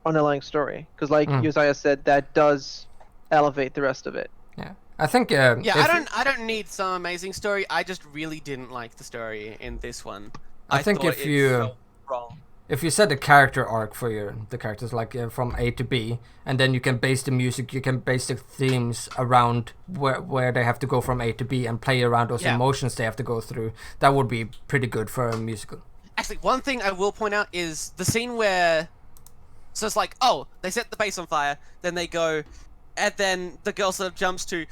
underlying story. Because, like Joziah said, that does elevate the rest of it. Yeah, I think. Yeah, if- I don't need some amazing story. I just really didn't like the story in this one. I think thought if it you- felt wrong. If you set a character arc for the characters, like from A to B, and then you can base the music, you can base the themes around where they have to go from A to B and play around those Yeah. emotions they have to go through, that would be pretty good for a musical. Actually, one thing I will point out is the scene where... So it's like, oh, they set the base on fire, then they go... And then the girl sort of jumps to, you're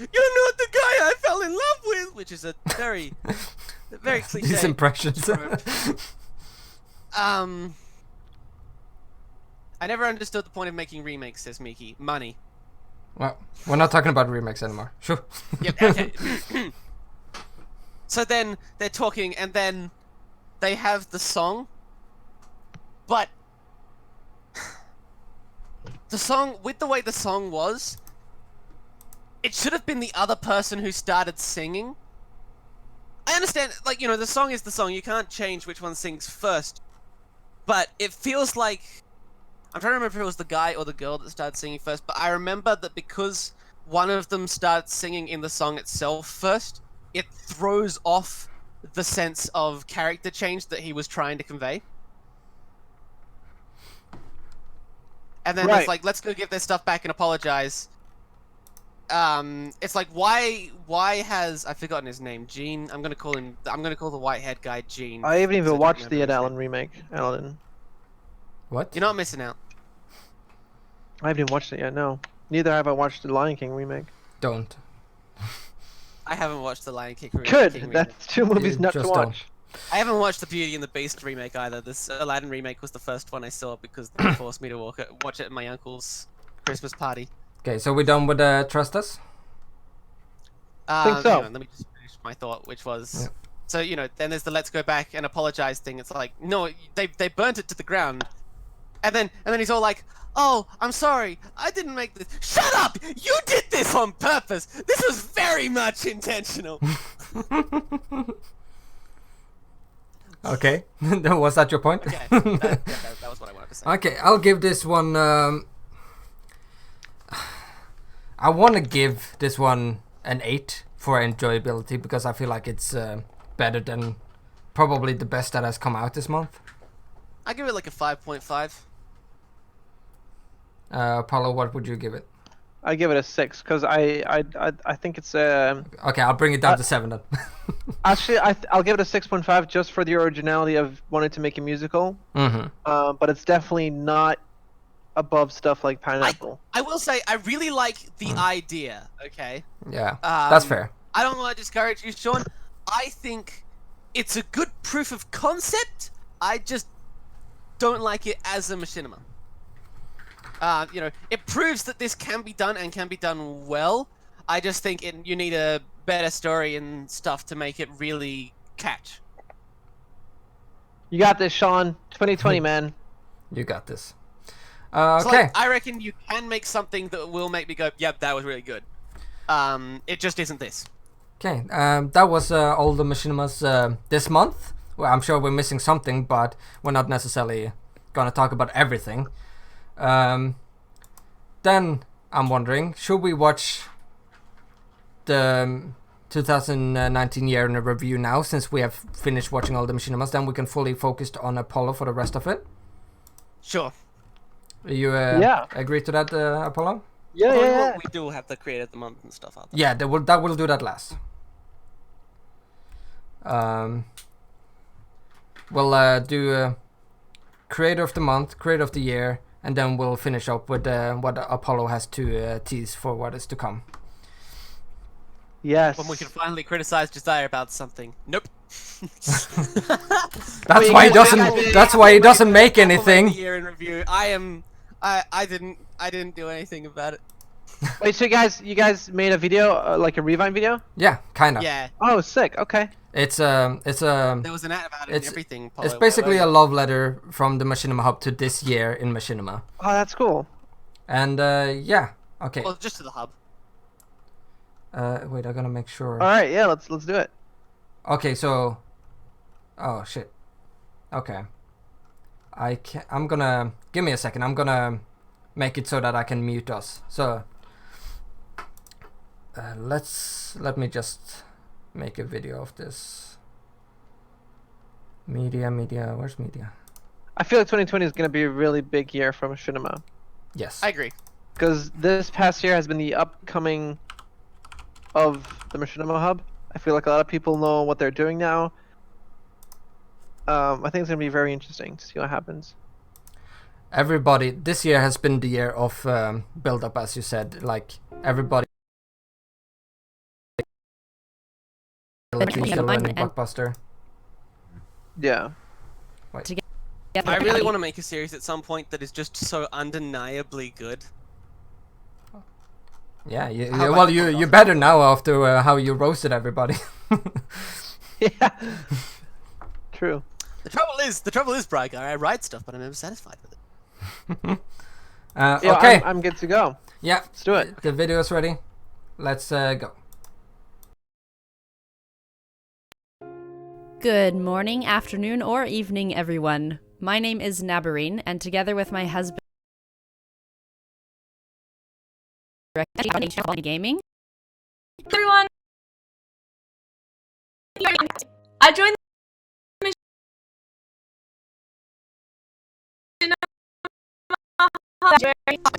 not the guy I fell in love with! Which is a very, very cliche. These impressions. I never understood the point of making remakes, says Miki. Money. Well, we're not talking about remakes anymore. Sure. Yep, okay. So then they're talking, and then they have the song, but the song, with the way the song was, it should have been the other person who started singing. I understand, like, you know, the song is the song. You can't change which one sings first. But it feels like... I'm trying to remember if it was the guy or the girl that started singing first, but I remember that because one of them starts singing in the song itself first, it throws off the sense of character change that he was trying to convey. And then it's like, let's go get this stuff back and apologize. It's like, why has... I've forgotten his name. Gene? I'm gonna call the white-haired guy Gene. I haven't even so watched the remember Ed his Allen name. remake. Alan. What? You're not missing out. I haven't even watched it yet. No, neither have I watched the Lion King remake. Don't. I haven't watched the Lion King remake. Good. That's two movies You not to just watch. I haven't watched the Beauty and the Beast remake either. This Aladdin remake was the first one I saw because they forced me to watch it at my uncle's Christmas party. Okay, so we're done with Trust Us? Think so. Hang on, let me just finish my thought, which was... Yeah. So, you know, then there's the let's go back and apologize thing. It's like, no, they burnt it to the ground. And then he's all like, oh, I'm sorry, I didn't make this. Shut up! You did this on purpose! This was very much intentional! Okay, was that your point? Okay, that was what I wanted to say. Okay, I'll give this one... I want to give this one an 8 for enjoyability because I feel like it's better than probably the best that has come out this month. I give it like a 5.5. Apollo, what would you give it? I give it a 6 because I think it's Okay, I'll bring it down to 7 then. actually I'll give it a 6.5 just for the originality of wanting to make a musical. Mm-hmm. But it's definitely not above stuff like Pineapple. I will say, I really like the idea, okay? Yeah, that's fair. I don't want to discourage you, Sean. I think it's a good proof of concept. I just don't like it as a machinima. You know, it proves that this can be done and can be done well. I just think you need a better story and stuff to make it really catch. You got this, Sean. 2020, man. You got this. So, Okay. like, I reckon you can make something that will make me go, yep, that was really good. It just isn't this. Okay, that was all the machinimas this month. Well, I'm sure we're missing something, but we're not necessarily gonna talk about everything. Then I'm wondering, should we watch the 2019 year in a review now, since we have finished watching all the machinimas? Then we can fully focus on Apollo for the rest of it. Sure. You Yeah. agree to that, Apollo? Yeah, yeah. We do have the creator of the month and stuff out there. Yeah, that will do that last. We'll do creator of the month, creator of the year, and then we'll finish up with what Apollo has to tease for what is to come. Yes. When we can finally criticize Joziah about something. Nope. That's why he doesn't. That's why he doesn't make anything. Year in review. I didn't do anything about it. Wait, so you guys made a video, like a Rewind video? Yeah, kind of. Yeah. Oh, sick. Okay. It's There was an ad about it and everything. It's basically a love letter from the MachinimaHub to this year in Machinima. Oh, that's cool. And yeah, okay. Well, just to the hub. Wait, I'm gonna make sure. All right, yeah, let's do it. Okay, so. Oh shit. Okay. I'm gonna give me a second. I'm gonna make it so that I can mute us. So. Let me just make a video of this. Media. Where's media? I feel like 2020 is going to be a really big year for Machinima. Yes. I agree. Because this past year has been the upcoming of the MachinimaHub. I feel like a lot of people know what they're doing now. I think it's going to be very interesting to see what happens. Everybody, this year has been the year of build up, as you said. Like everybody. Blockbuster. Yeah. Wait. I really want to make a series at some point that is just so undeniably good. Yeah, you better now after how you roasted everybody. Yeah. True. The trouble is, Braigar, I write stuff, but I'm never satisfied with it. Yeah, okay. I'm good to go. Yeah. Let's do it. The video is ready. Let's go. Good morning, afternoon, or evening, everyone. My name is Nabarine, and together with my husband, gaming. Everyone, I joined the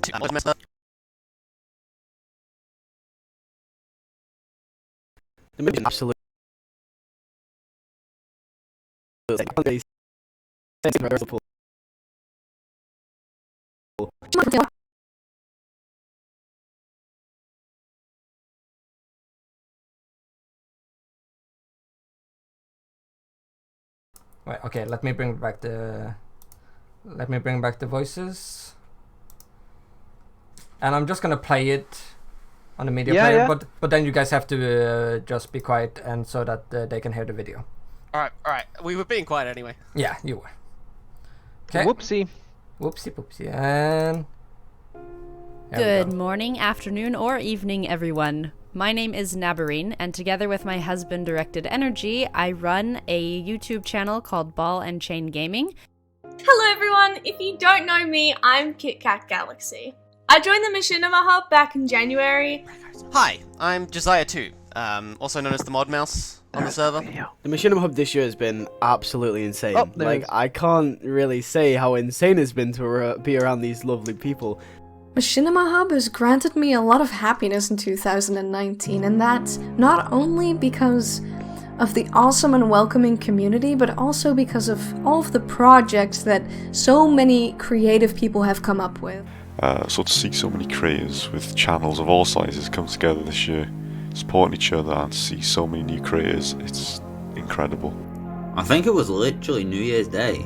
Machinima. Absolutely. Wait, okay, let me bring back the voices. And I'm just gonna play it on the media player, yeah. but then you guys have to just be quiet and so that they can hear the video. All right. We were being quiet anyway. Yeah, you were. Okay. Whoopsie. Whoopsie poopsie. And Good morning, afternoon, or evening, everyone. My name is Nabarine, and together with my husband, Directed Energy, I run a YouTube channel called Ball and Chain Gaming. Hello everyone, if you don't know me, I'm KitKat Galaxy. I joined the MachinimaHub back in January. Hi, I'm Joziah 2, also known as the Mod Mouse on the server. The MachinimaHub this year has been absolutely insane. Oh, there it is. I can't really say how insane it's been to be around these lovely people. MachinimaHub has granted me a lot of happiness in 2019, and that's not only because of the awesome and welcoming community, but also because of all of the projects that so many creative people have come up with. So to see so many creators with channels of all sizes come together this year, supporting each other, and to see so many new creators, it's incredible. I think it was literally New Year's Day,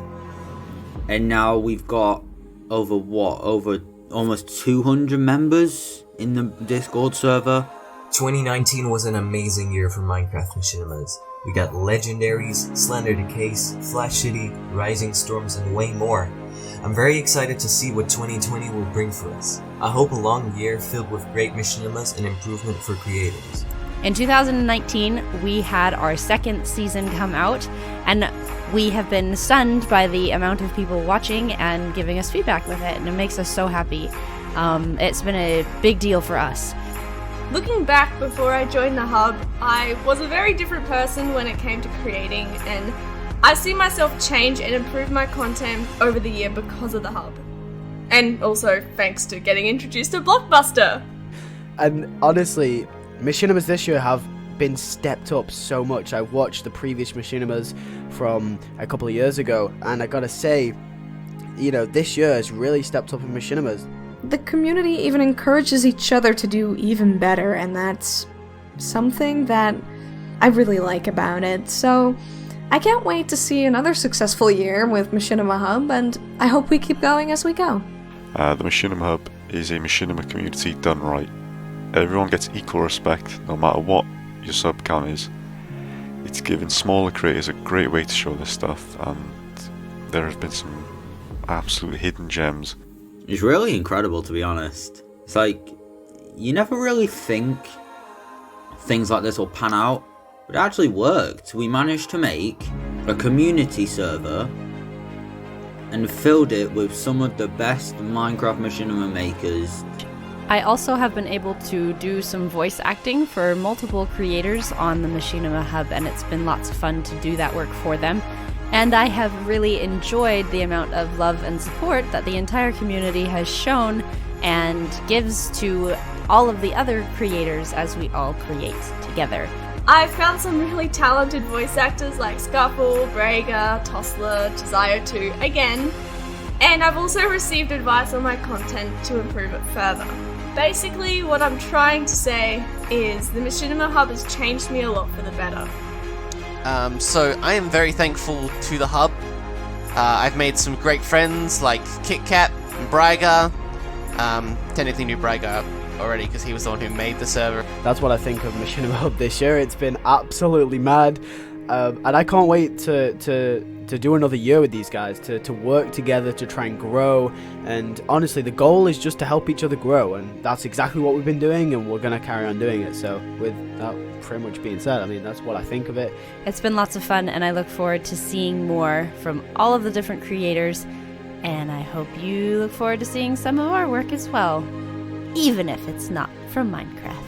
and now we've got over almost 200 members in the Discord server. 2019 was an amazing year for Minecraft Machinimas. We got Legendaries, Slender Decays, Flash City, Rising Storms, and way more. I'm very excited to see what 2020 will bring for us. I hope a long year filled with great Machinimas and improvement for creators. In 2019, we had our second season come out, and we have been stunned by the amount of people watching and giving us feedback with it, and it makes us so happy. It's been a big deal for us. Looking back before I joined the hub, I was a very different person when it came to creating, and I see myself change and improve my content over the year because of the hub. And also thanks to getting introduced to Blockbuster. And honestly, Machinimas this year have been stepped up so much. I watched the previous Machinimas from a couple of years ago, and I gotta say, this year has really stepped up in Machinimas. The community even encourages each other to do even better, and that's something that I really like about it. So I can't wait to see another successful year with MachinimaHub, and I hope we keep going as we go. The MachinimaHub is a Machinima community done right. Everyone gets equal respect, no matter what your sub count is. It's given smaller creators a great way to show their stuff, and there have been some absolute hidden gems. It's really incredible, to be honest. It's like, you never really think things like this will pan out, but it actually worked. We managed to make a community server and filled it with some of the best Minecraft Machinima makers. I also have been able to do some voice acting for multiple creators on the MachinimaHub, and it's been lots of fun to do that work for them. And I have really enjoyed the amount of love and support that the entire community has shown and gives to all of the other creators as we all create together. I've found some really talented voice actors like Scuffle, Braigar, Tossler, Joziah 2 again, and I've also received advice on my content to improve it further. Basically, what I'm trying to say is the MachinimaHub has changed me a lot for the better. So I am very thankful to the hub. I've made some great friends like KitKat and Braigar. Technically knew Braigar already because he was the one who made the server. That's what I think of MachinimaHub this year. It's been absolutely mad, and I can't wait to do another year with these guys, to work together to try and grow. And honestly, the goal is just to help each other grow, and that's exactly what we've been doing, and we're going to carry on doing it. So with that pretty much being said, I mean, that's what I think of it. It's been lots of fun, and I look forward to seeing more from all of the different creators, and I hope you look forward to seeing some of our work as well, even if it's not from Minecraft.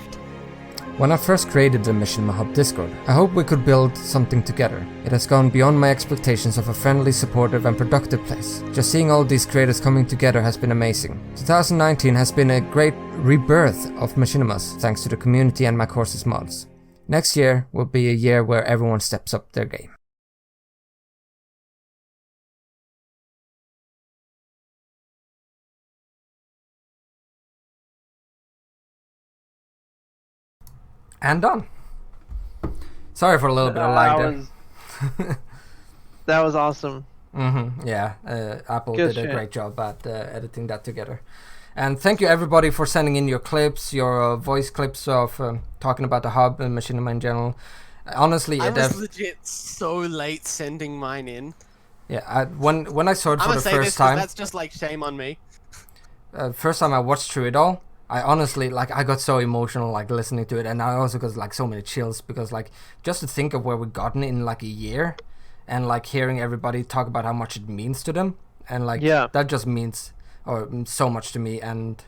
When I first created the Machinima Hub Discord, I hoped we could build something together. It has gone beyond my expectations of a friendly, supportive and productive place. Just seeing all these creators coming together has been amazing. 2019 has been a great rebirth of Machinimas thanks to the community and my course's mods. Next year will be a year where everyone steps up their game. And done. Sorry for a little bit of lag there. That was awesome. Yeah, Apple Good did a shit. great job at editing that together. And thank you everybody for sending in your clips, your voice clips of talking about the hub and Machinima in general. Honestly, I was legit so late sending mine in. yeah, when I saw it I'm for gonna the say first this 'cause time, that's just like shame on me. first time I watched through it all, I honestly, like, I got so emotional, like, listening to it, and I also got, like, so many chills, because, like, just to think of where we've gotten in, like, a year, and, like, hearing everybody talk about how much it means to them, and, like, that just means so much to me, and,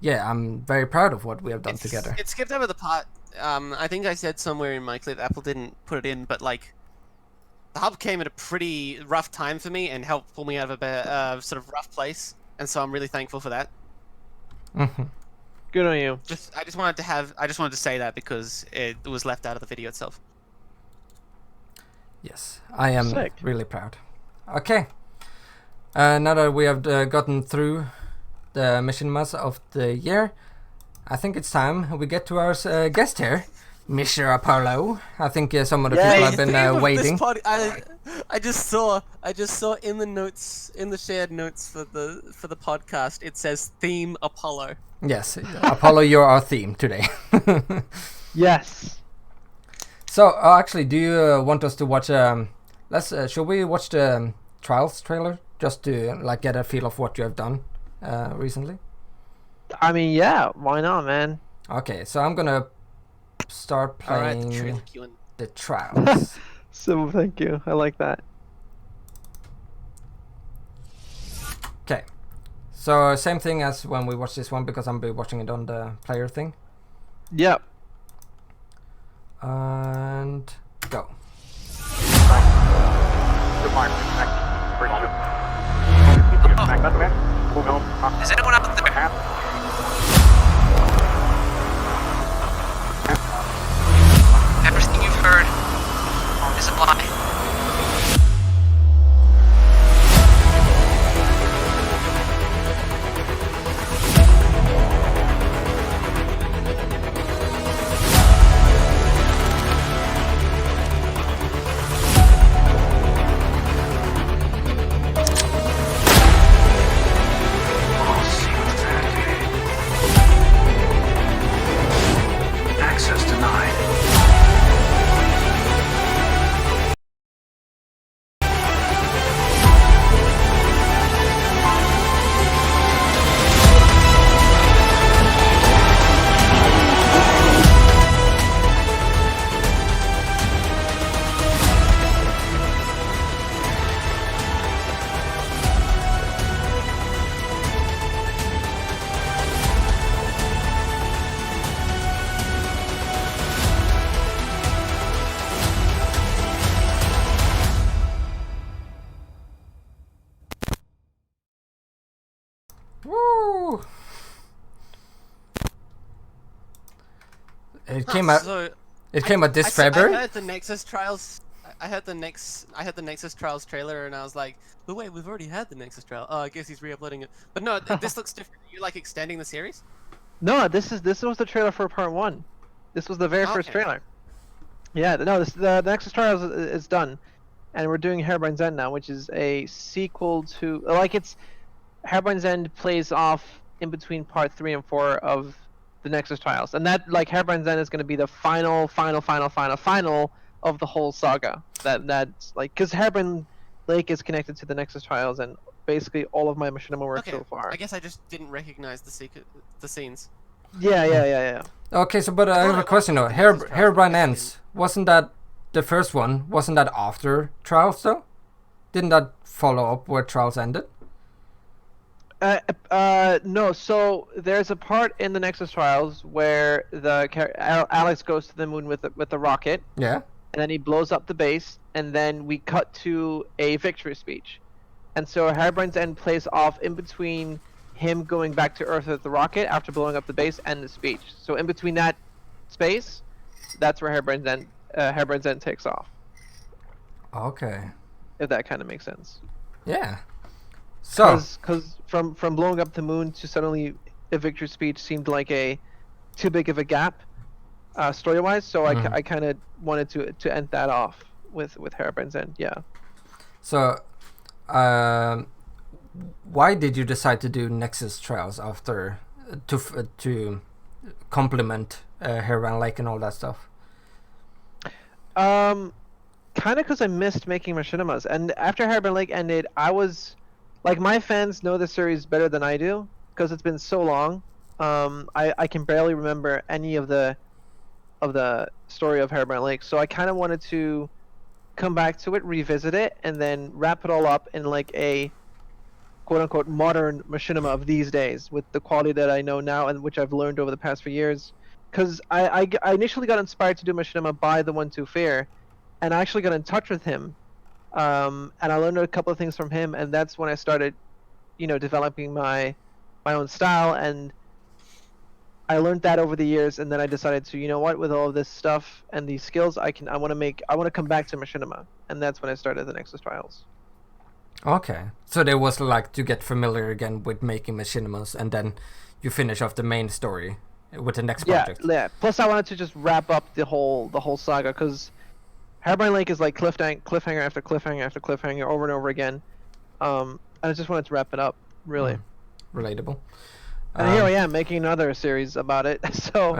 yeah, I'm very proud of what we have done together. It skipped over the part, I think I said somewhere in my clip, Apple didn't put it in, but, like, the hub came at a pretty rough time for me, and helped pull me out of a sort of rough place, and so I'm really thankful for that. Good on you. I just wanted to say that because it was left out of the video itself. Yes, I am Sick. really proud. Okay, now that we have gotten through the Machinimas of the year, I think it's time we get to our guest here, Mr. Apollo. I think some of the people have been waiting. I just saw in the notes, in the shared notes for the podcast, it says theme Apollo. Yes, Apollo, you're our theme today. Yes. So, actually, do you want us to watch? Should we watch the Trials trailer just to like get a feel of what you have done recently? I mean, yeah. Why not, man? Okay, so I'm gonna start playing Alright, the Trials. So thank you. I like that. Okay, so same thing as when we watched this one, because I'm be watching it on the player thing. Yep. And go. Is anyone out there? Everything you've heard is a lie. Access denied. Woo! It came out. So, It came out this I February. heard the Nexus Trials. I heard the Nexus Trials trailer, and I was like, "But wait, we've already had the Nexus Trial." Oh, I guess he's re-uploading it. But no, this looks different. Are you like extending the series? No, this was the trailer for part 1. This was the very first Okay. trailer. Yeah, no, the Nexus Trials is done, and we're doing Hairbine's End now, which is a sequel to Hairbine's End plays off in between part 3 and 4 of the Nexus Trials, and that Hairbine's End is going to be the final of the whole saga. That's like, because Hairbine Lake is connected to the Nexus Trials, and basically all of my Machinima work Okay, so far. I guess I just didn't recognize the scenes. Yeah. Okay, so but I have a question though. Herobrine Ends, wasn't that the first one? Wasn't that after Trials though? Didn't that follow up where Trials ended? No. So there's a part in the Nexus Trials where Alex goes to the moon with the rocket. Yeah. And then he blows up the base, and then we cut to a victory speech. And so Herobrine's End plays off in between him going back to Earth with the rocket after blowing up the base and the speech. So in between that space, that's where Herobrine's End takes off. Okay. If that kind of makes sense. Yeah. So. Because from blowing up the moon to suddenly a victory speech seemed like too big of a gap. Story-wise, so I kind of wanted to end that off with Herobrine's End, yeah. So, why did you decide to do Nexus Trials after to complement Herobrine Lake and all that stuff? Kind of because I missed making Machinimas, and after Herobrine Lake ended, I was like, my fans know the series better than I do because it's been so long. I can barely remember any of the story of Herobrine Lake, so I kind of wanted to come back to it, revisit it, and then wrap it all up in like a quote-unquote modern Machinima of these days with the quality that I know now and which I've learned over the past few years. Because I initially got inspired to do Machinima by the 1-2 Fair, and I actually got in touch with him, and I learned a couple of things from him, and that's when I started, developing my own style, and I learned that over the years, and then I decided to, with all of this stuff and these skills, I want to come back to Machinima, and that's when I started the Nexus Trials. Okay, so there was like to get familiar again with making Machinimas, and then you finish off the main story with the next project. Yeah. Plus, I wanted to just wrap up the whole saga, because Herobrine Lake is like cliffhanger after cliffhanger after cliffhanger over and over again, and I just wanted to wrap it up, really. Relatable. And here I am making another series about it. So,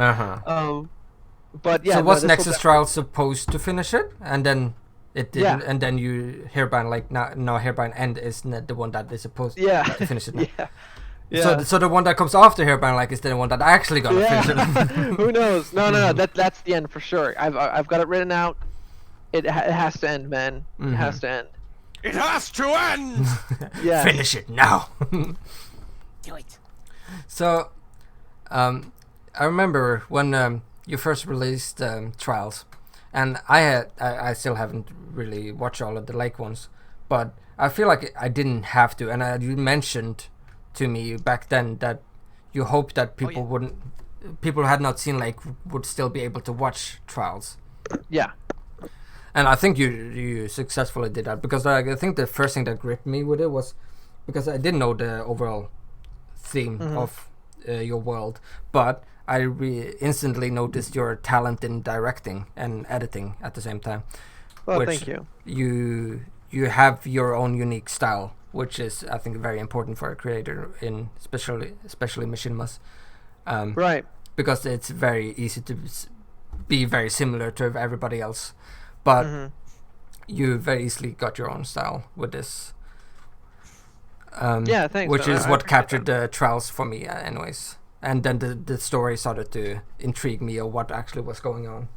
but yeah. So was Nexus Trials supposed to finish it, and then it didn't, and then Herobrine Lake Herobrine End is the one that is supposed to finish it. Now. Yeah. So the one that comes after Herobrine Lake is the one that actually gonna finish it. Who knows? No. That's the end for sure. I've got it written out. It has to end, man. It has to end. It has to end. Yeah. Finish it now. Do it. So, I remember when you first released Trials, and I still haven't really watched all of the Lake ones, but I feel like I didn't have to. And you mentioned to me back then that you hoped that people people who had not seen Lake would still be able to watch Trials. Yeah. And I think you successfully did that, because I think the first thing that gripped me with it was because I didn't know the overall theme of your world, but I instantly noticed your talent in directing and editing at the same time. Well, thank you. You have your own unique style, which is, I think, very important for a creator, in especially Machinimas. Right. Because it's very easy to be very similar to everybody else, but you very easily got your own style with this. Yeah, thanks. Which is what captured the Trials for me, anyways. And then the story started to intrigue me of what actually was going on,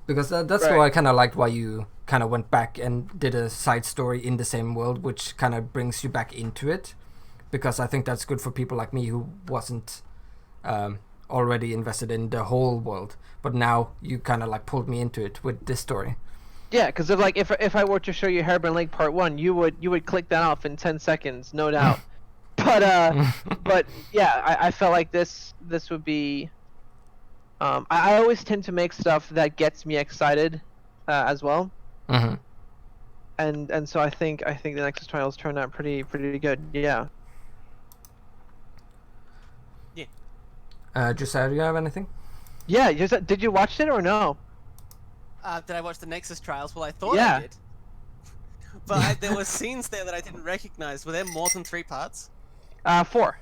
because that's why I kind of liked why you kind of went back and did a side story in the same world, which kind of brings you back into it, because I think that's good for people like me who wasn't already invested in the whole world, but now you kind of like pulled me into it with this story. Yeah, because if I were to show you Herobrine Lake Part 1, you would click that off in 10 seconds, no doubt. But yeah, I felt like this would be. I always tend to make stuff that gets me excited, as well. And so I think the Nexus Trials turned out pretty good. Yeah. Joziah, do you have anything? Yeah. Did you watch it or no? Did I watch the Nexus Trials? Well, I thought I did. But there were scenes there that I didn't recognize. Were there more than 3 parts? 4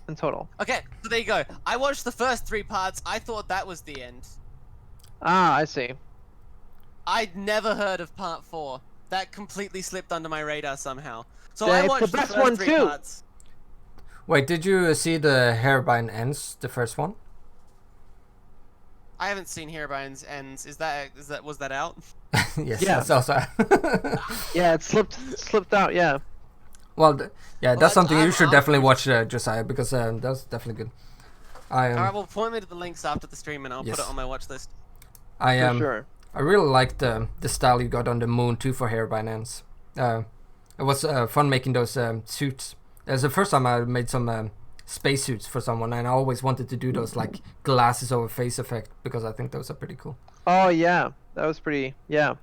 in total. Okay, so there you go. I watched the first 3 parts. I thought that was the end. Ah, I see. I'd never heard of part 4. That completely slipped under my radar somehow. So Yeah, I it's watched the best first one, 3 too. parts. Wait, did you see the Hairbind Ends, the first one? I haven't seen Hairbine's Ends. Was that out? Yes, Yeah. that's also. Yeah, it slipped out. Yeah. Well, that's something you should I'll definitely watch, Josiah, because that's definitely good. Alright, well, point me to the links after the stream and I'll put Yes. it on my watch list. For sure. I really liked the style you got on the moon too for Hairbind Ends. It was fun making those suits. It was the first time I made some space suits for someone, and I always wanted to do those like glasses over face effect because I think those are pretty cool. Oh yeah, that was pretty. Yeah.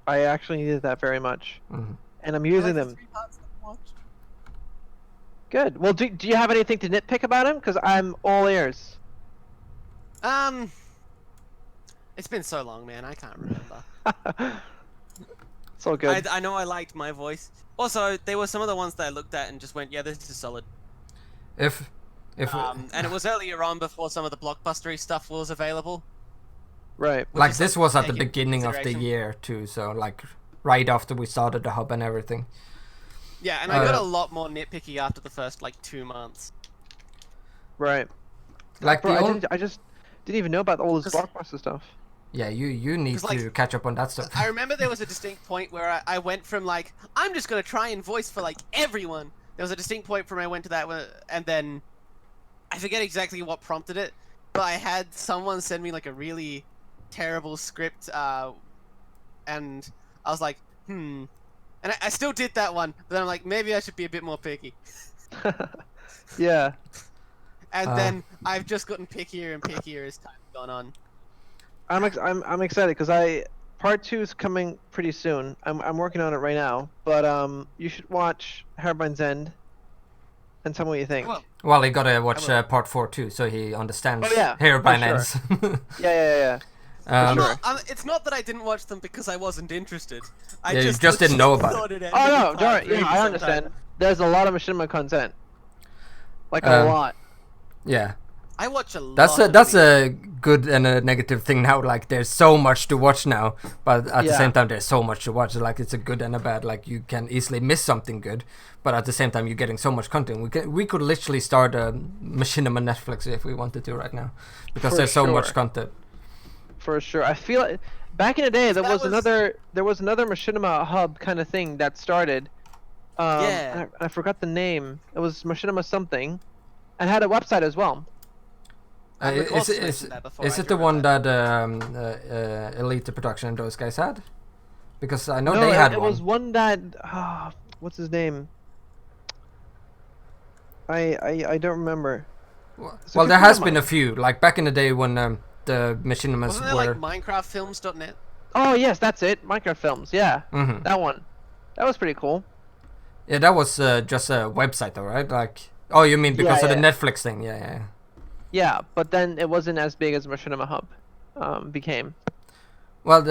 I actually needed that very much, and I'm using them. 3 parts that I watched. Good. Well, do you have anything to nitpick about him? Because I'm all ears. It's been so long, man. I can't remember. It's all good. I know I liked my voice. Also, they were some of the ones that I looked at and just went, yeah, this is solid. If And it was earlier on before some of the blockbustery stuff was available. Right. like is this was at the taken into beginning of the consideration. year too, so like right after we started the hub and everything. Yeah, and I got a lot more nitpicky after the first, like, 2 months. Right. Like Bro, the old, I just didn't even know about all this 'Cause- blockbuster stuff. yeah, you need 'Cause, like, to catch up on that stuff. I remember there was a distinct point where I went from, like, I'm just going to try and voice for, like, everyone. There was a distinct point from I went to that one, and then I forget exactly what prompted it, but I had someone send me, like, a really terrible script, and I was like, And I still did that one, but then I'm like, maybe I should be a bit more picky. Yeah. And then I've just gotten pickier and pickier as time's gone on. I'm excited because part 2 is coming pretty soon. I'm working on it right now, but you should watch Harbin's End and tell me what you think. Well, he gotta watch part 4 too, so he understands Oh, yeah, Hairbind for sure. Ends. Yeah. Sure. It's not that I didn't watch them because I wasn't interested. I Yeah, you just didn't know about it. thought ended Oh no, in Dora, part 3 yeah, I sometime. understand. There's a lot of Machinima content, like a lot. Yeah. I watch a lot. That's a good and a negative thing now. Like, there's so much to watch now, but at the Yeah. same time, there's so much to watch. Like, it's a good and a bad. Like, you can easily miss something good, but at the same time, you're getting so much content. We could literally start a Machinima Netflix if we wanted to right now, because For there's so sure. much content. For sure. I feel like back in the day there That was another Machinima hub kind of thing that started. Yeah. and I forgot the name. It was Machinima something, and had a website as well. Is it the one that Elite Production and those guys had? Because I know No, they had it one. was one that what's his name? I don't remember. So Well, there could has be been a mine. few. Like back in the day when the Machinimas Wasn't there were. like MinecraftFilms.net? Oh yes, that's it. Minecraft Films. Yeah, Mhm. that one. That was pretty cool. Yeah, that was just a website, though, right? Like, oh, you mean because Yeah, of the yeah. Netflix thing? Yeah. Yeah, but then it wasn't as big as Machinima Hub became. Well,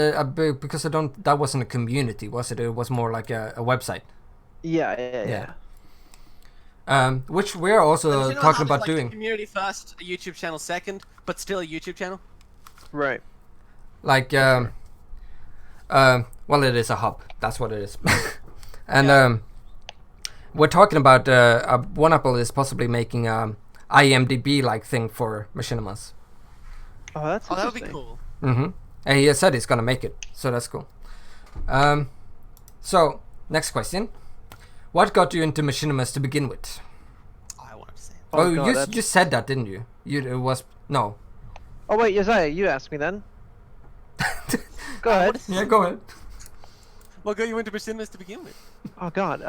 because I don't. That wasn't a community, was it? It was more like a website. Yeah. Which we're also Machinima Hub talking is about like doing. The community first, a YouTube channel second, but still a YouTube channel. Right. Like, well, it is a hub. That's what it is. And we're talking about one Apple is possibly making IMDb like thing for Machinimas. Oh, that's Oh, that would be interesting. cool. Mm-hmm. And he has said he's gonna make it, so that's cool. So next question: what got you into Machinimas to begin with? Oh, I wanted to say. Oh, Oh, God, you that's- just said that, didn't you? It was no. Oh wait, Joziah, you asked me then. Go ahead. Yeah, go ahead. What got you into Machinimas to begin with? Oh God.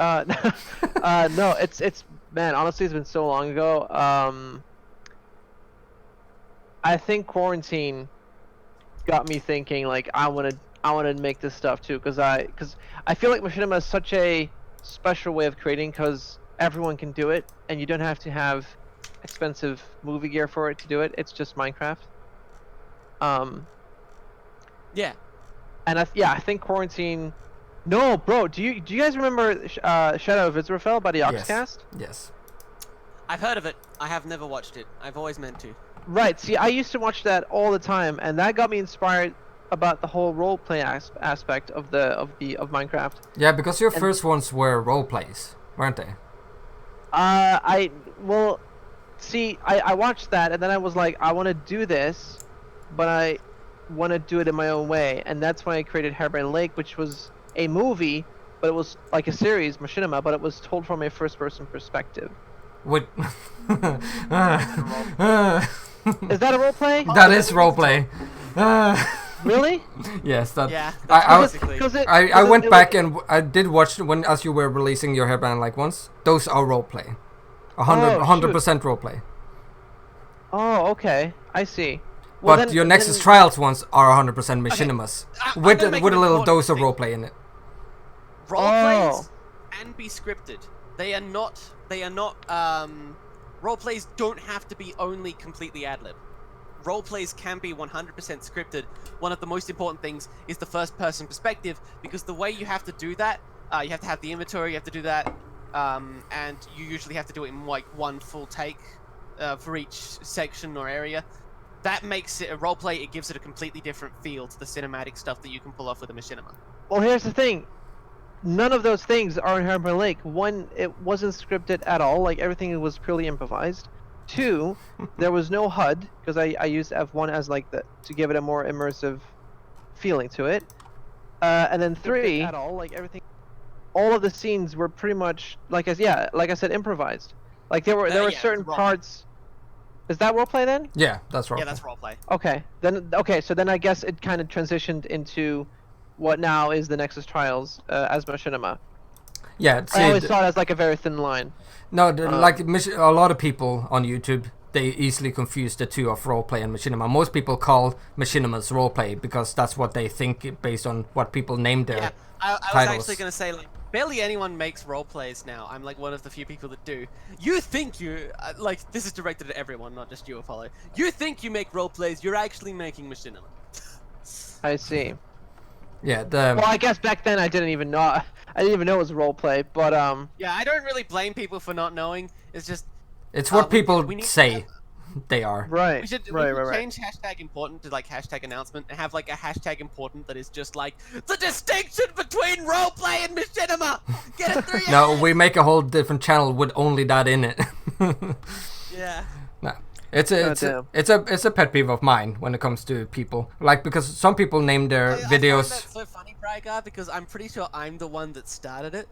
No, it's man. Honestly, it's been so long ago. I think quarantine got me thinking like I want to make this stuff too because I feel like Machinima is such a special way of creating because everyone can do it and you don't have to have expensive movie gear for it to do it. It's just Minecraft. Yeah. And I think quarantine. No, bro. Do you guys remember Shadow of Israfel by the Yes. Oxcast? Yes. I've heard of it. I have never watched it. I've always meant to. Right. See, I used to watch that all the time, and that got me inspired about the whole role play aspect of Minecraft. Yeah, because your first ones were role plays, weren't they? I watched that and then I was like, I want to do this, but I want to do it in my own way, and that's why I created Hairbrain Lake, which was a movie, but it was like a series, Machinima, but it was told from a first-person perspective. With Is that a role play? that is role play. Really? Yes, that. Yeah, I went back and I did watch as you were releasing your Hairband like once. Those are role play, 100% role play. Oh, okay, I see. Well, but your Nexus Trials ones are 100% Machinimas, with a little dose of role play in it. Role plays can be scripted. They are not. Role plays don't have to be only completely ad lib. Role plays can be 100% scripted. One of the most important things is the first person perspective, because the way you have to do that, you have to have the inventory, you have to do that, and you usually have to do it in like one full take for each section or area. That makes it a role play. It gives it a completely different feel to the cinematic stuff that you can pull off with a Machinima. Well, here's the thing. None of those things are in Hairbrain Lake. One, it wasn't scripted at all. Like, everything was purely improvised. Two, there was no HUD, because I used F1 as like to give it a more immersive feeling to it. And then three, at all, like everything, all of the scenes were pretty much like I said, improvised. Like there were certain parts. Is that roleplay then? Yeah, that's roleplay. Yeah, that's roleplay. Okay, so then I guess it kind of transitioned into what now is the Nexus Trials as Machinima. Yeah, I always saw it as like a very thin line. No, like a lot of people on YouTube, they easily confuse the two of roleplay and Machinima. Most people call Machinimas roleplay because that's what they think based on what people named their I titles. was actually going to say, like, barely anyone makes roleplays now. I'm like one of the few people that do. You think like, this is directed at everyone, not just you, Apollo. You think you make roleplays, you're actually making Machinima. I see. Yeah, well, I guess back then I didn't even know it was roleplay, but yeah, I don't really blame people for not knowing. It's just it's what people say they are. Right. We should change hashtag important to like hashtag announcement and have like a hashtag important that is just like the distinction between roleplay and Machinima. Get it through your No, head. we make a whole different channel with only that in it. Yeah. No. It's a pet peeve of mine when it comes to people, like, because some people name their videos. I find that so funny, Braigar, because I'm pretty sure I'm the one that started it.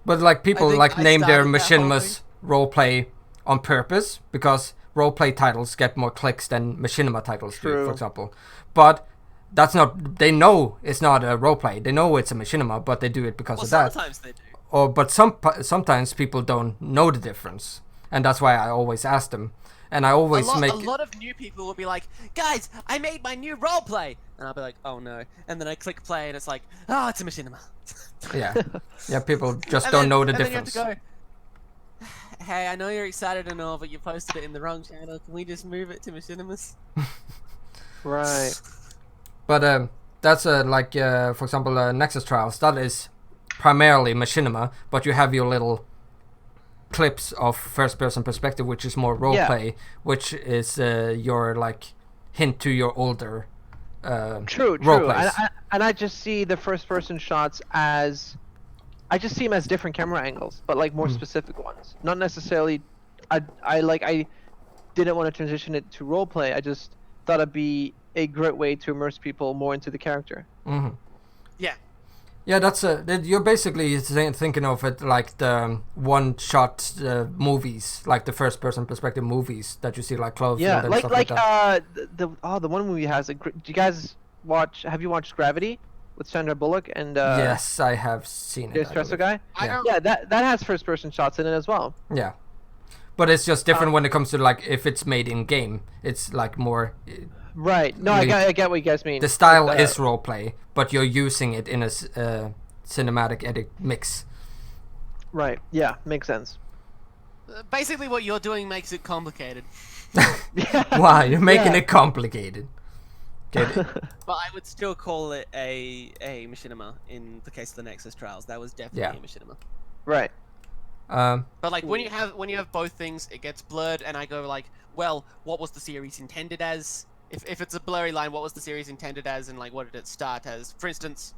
But like people like name their started that whole Machinimas roleplay on purpose because roleplay titles get more clicks than Machinima titles do, for example. But that's not. They know it's not a roleplay. They know it's a Machinima, but they do it because of that. Sometimes they do. But sometimes people don't know the difference, and that's why I always ask them. And I always a lot of new people will be like, guys, I made my new roleplay, and I'll be like, oh no, and then I click play and it's like, oh, it's a Machinima. yeah, people just don't know the difference. Then you have to go, hey, I know you're excited and all, but you posted it in the wrong channel. Can we just move it to Machinimas? Right. But that's like for example, Nexus Trials. That is primarily Machinima, but you have your little clips of first-person perspective, which is more roleplay, which is your like hint to your older true. And I just see the first-person shots as I just see them as different camera angles, but like more specific ones. Not necessarily. I didn't want to transition it to roleplay. I just thought it'd be a great way to immerse people more into the character. Yeah. Yeah, that's you're basically thinking of it like the one-shot movies, like the first-person perspective movies that you see, like Cloverfield and stuff like that. The one movie has a. Do you guys watch? Have you watched Gravity with Sandra Bullock and? Yes, I have seen it. The espresso guy. Yeah, that has first-person shots in it as well. Yeah, but it's just different when it comes to like if it's made in game. It's like more. Right. No, I get what you guys mean. The style is roleplay, but you're using it in a cinematic edit mix. Right. Yeah, makes sense. Basically, what you're doing makes it complicated. Wow, you're making it complicated. Get it? But I would still call it a Machinima in the case of the Nexus Trials. That was definitely a Machinima. Right. But like when you have both things, it gets blurred, and I go like, well, what was the series intended as? if it's a blurry line, what was the series intended as, and like what did it start as? For instance,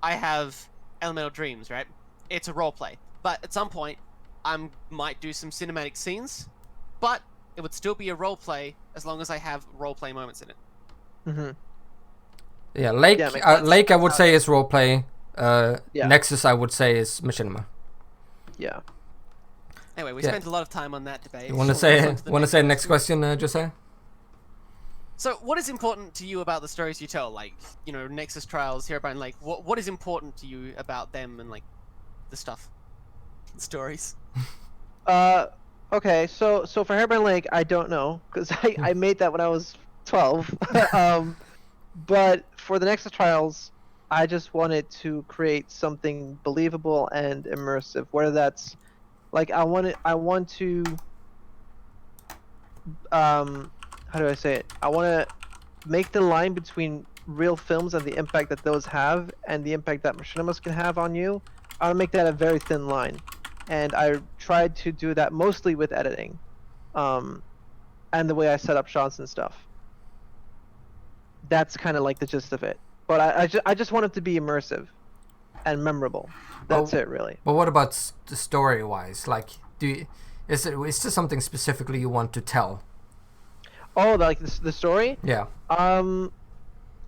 I have Elemental Dreams, right? It's a role play, but at some point, I might do some cinematic scenes, but it would still be a role play as long as I have role play moments in it. Mm-hmm. Yeah, Lake. Yeah, Lake, I would say is roleplay. Yeah. Nexus, I would say is Machinima. Yeah. Anyway, we Yeah. spent a lot of time on that debate. You want to So let's say on to the next question, Josiah? So, what is important to you about the stories you tell? Like, you know, Nexus Trials, Herobrine Lake. What is important to you about them and like the stuff, the stories? Okay, so for Herobrine Lake, I don't know because I made that when I was 12. But for the Nexus Trials, I just wanted to create something believable and immersive. Whether that's like I want to how do I say it? I want to make the line between real films and the impact that those have and the impact that machinimas can have on you. I want to make that a very thin line, and I tried to do that mostly with editing, and the way I set up shots and stuff. That's kind of like the gist of it. But I just want it to be immersive and memorable. That's it, really. But what about the story-wise? Like, is there something specifically you want to tell? Oh, like the story? Yeah. I don't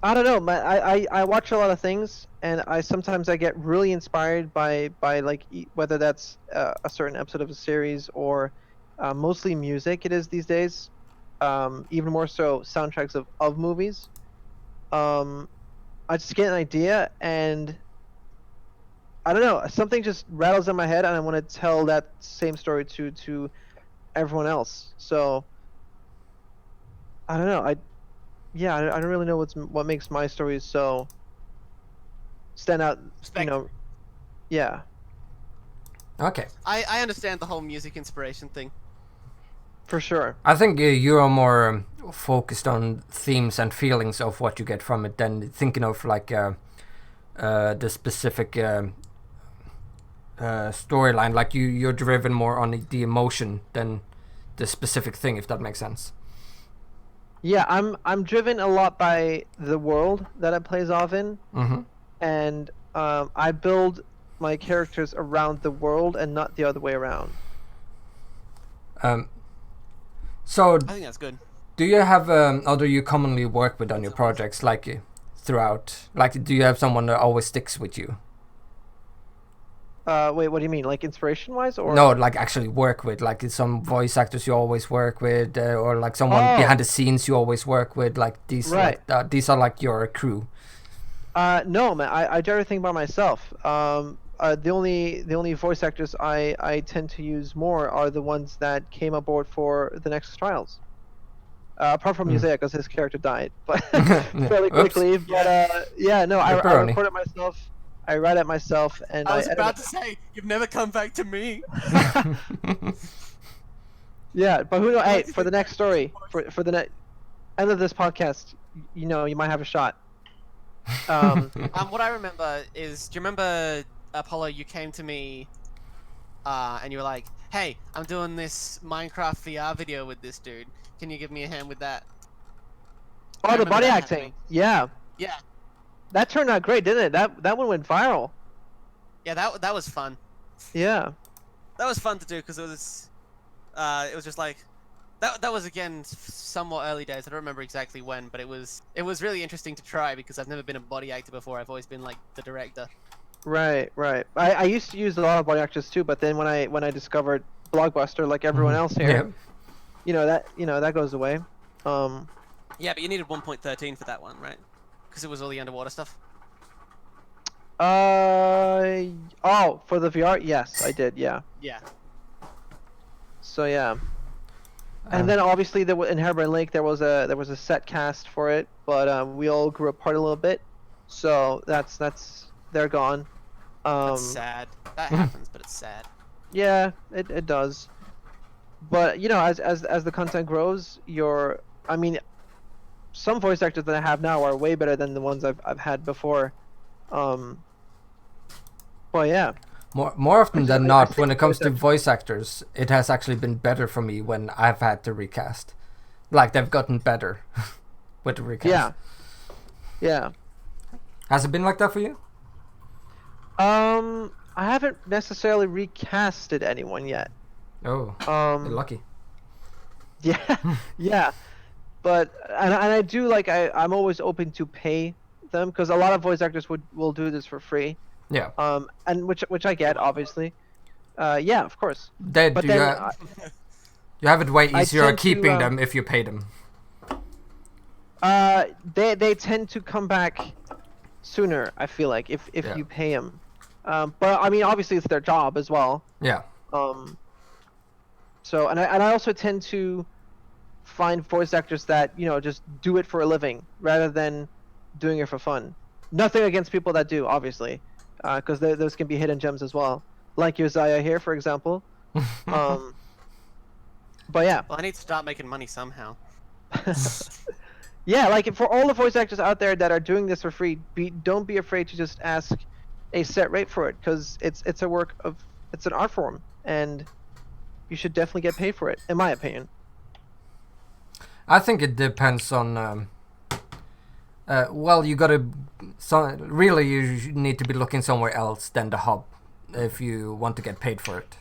know. I watch a lot of things, and sometimes I get really inspired by like whether that's a certain episode of a series or mostly music. It is these days, even more so soundtracks of movies. I just get an idea, and I don't know, something just rattles in my head, and I want to tell that same story to everyone else. So I don't know. I don't really know what makes my stories so stand out. You know, yeah. Okay. I understand the whole music inspiration thing. For sure. I think you are more focused on themes and feelings of what you get from it than thinking of like the specific storyline. Like you're driven more on the emotion than the specific thing, if that makes sense. Yeah, I'm driven a lot by the world that it plays off in, and I build my characters around the world and not the other way around. So I think that's good. do you have or do you commonly work with on your projects like throughout? Like, do you have someone that always sticks with you? Wait, what do you mean? Like inspiration-wise, or No, like actually work with, like some voice actors you always work with, or like someone behind the scenes you always work with. Like these, Right. These are like your crew. No, man. I do everything by myself. The only voice actors I tend to use more are the ones that came aboard for the Nexus Trials. Apart from Joziah, because his character died, but fairly quickly. But yeah, no, I record it myself. I write it myself, and I was edit about it. to say, you've never come back to me. Yeah, but who knows? Hey, for the next story, for the end of this podcast, you know, you might have a shot. What I remember is, do you remember Apollow? You came to me, and you were like, "Hey, I'm doing this Minecraft VR video with this dude. Can you give me a hand with that?" Oh, the body acting. Yeah. Yeah. That turned out great, didn't it? That one went viral. Yeah, that was fun. Yeah. That was fun to do because it was just like that was again somewhat early days. I don't remember exactly when, but it was really interesting to try because I've never been a body actor before. I've always been like the director. Right. I used to use a lot of body actors too, but then when I discovered Blockbuster, like everyone else here, you know that goes away. Yeah, but you needed 1.13 for that one, right? Because it was all the underwater stuff. Oh, for the VR, yes, I did. Yeah. Yeah. So yeah. And then obviously in Herobrine Lake there was a set cast for it, but we all grew apart a little bit, so they're gone. That's sad. That happens, but it's sad. Yeah, it does. But you know, as the content grows, I mean, some voice actors that I have now are way better than the ones I've had before. Well, yeah. More often than not, when it comes to voice actors, it has actually been better for me when I've had to recast. Like, they've gotten better. with the recast. Yeah. Has it been like that for you? I haven't necessarily recasted anyone yet. Oh, you're lucky. Yeah, yeah, but and I do like I'm always open to pay them because a lot of voice actors will do this for free. Yeah. And which I get obviously. Yeah, of course. But But you, then you have it way I easier tend to, keeping them if you pay them. they tend to come back sooner. I feel like if Yeah. you pay them. But I mean, obviously it's their job as well. Yeah. So and I also tend to find voice actors that just do it for a living rather than doing it for fun. Nothing against people that do, obviously, because those can be hidden gems as well, like Joziah here, for example. But yeah, Well, I need to start making money somehow. yeah, like for all the voice actors out there that are doing this for free, don't be afraid to just ask a set rate for it, because it's an art form, and you should definitely get paid for it, in my opinion. I think it depends on. Well, you gotta. Really, you need to be looking somewhere else than the hub if you want to get paid for it,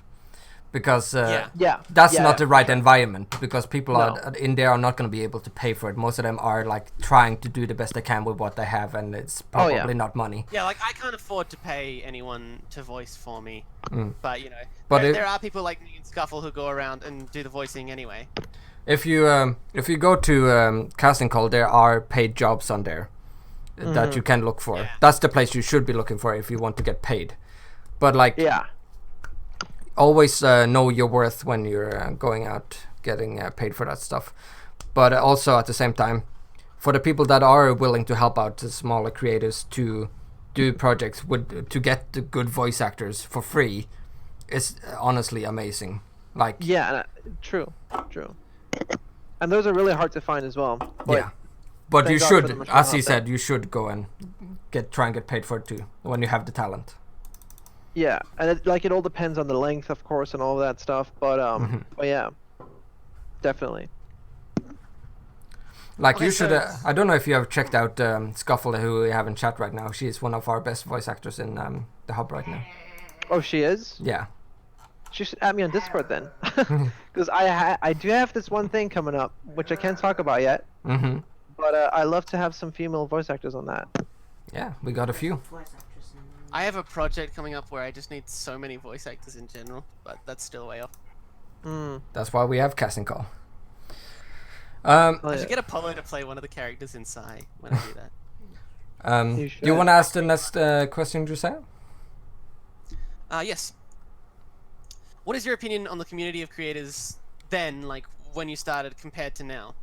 because that's not the right environment. Because people are in there are not going to be able to pay for it. Most of them are like trying to do the best they can with what they have, and it's probably not money. Yeah, like I can't afford to pay anyone to voice for me, but But there are people like me and Scuffle who go around and do the voicing anyway. If you go to casting call, there are paid jobs on there that you can look for. Yeah. That's the place you should be looking for if you want to get paid. But like, always know your worth when you're going out getting paid for that stuff. But also at the same time, for the people that are willing to help out the smaller creators to do projects to get the good voice actors for free, is honestly amazing. Like True. And those are really hard to find as well. But but you thank God should, for the as he Machinima said, you should go and try and get paid for it too when you have the talent. Yeah, and it all depends on the length, of course, and all of that stuff. But but yeah, definitely. Like Okay, you should. so- I don't know if you have checked out Scuffle, who we have in chat right now. She is one of our best voice actors in the hub right now. Oh, she is? Yeah. She should add me on Discord then, because I do have this one thing coming up, which I can't talk about yet. But I love to have some female voice actors on that. Yeah, we got a few. I have a project coming up where I just need so many voice actors in general, but that's still way off. That's why we have casting call. I should get Apollo to play one of the characters in Psy when I do that. You Do you want to ask the next question, Joziah? Yes. What is your opinion on the community of creators then, like when you started, compared to now?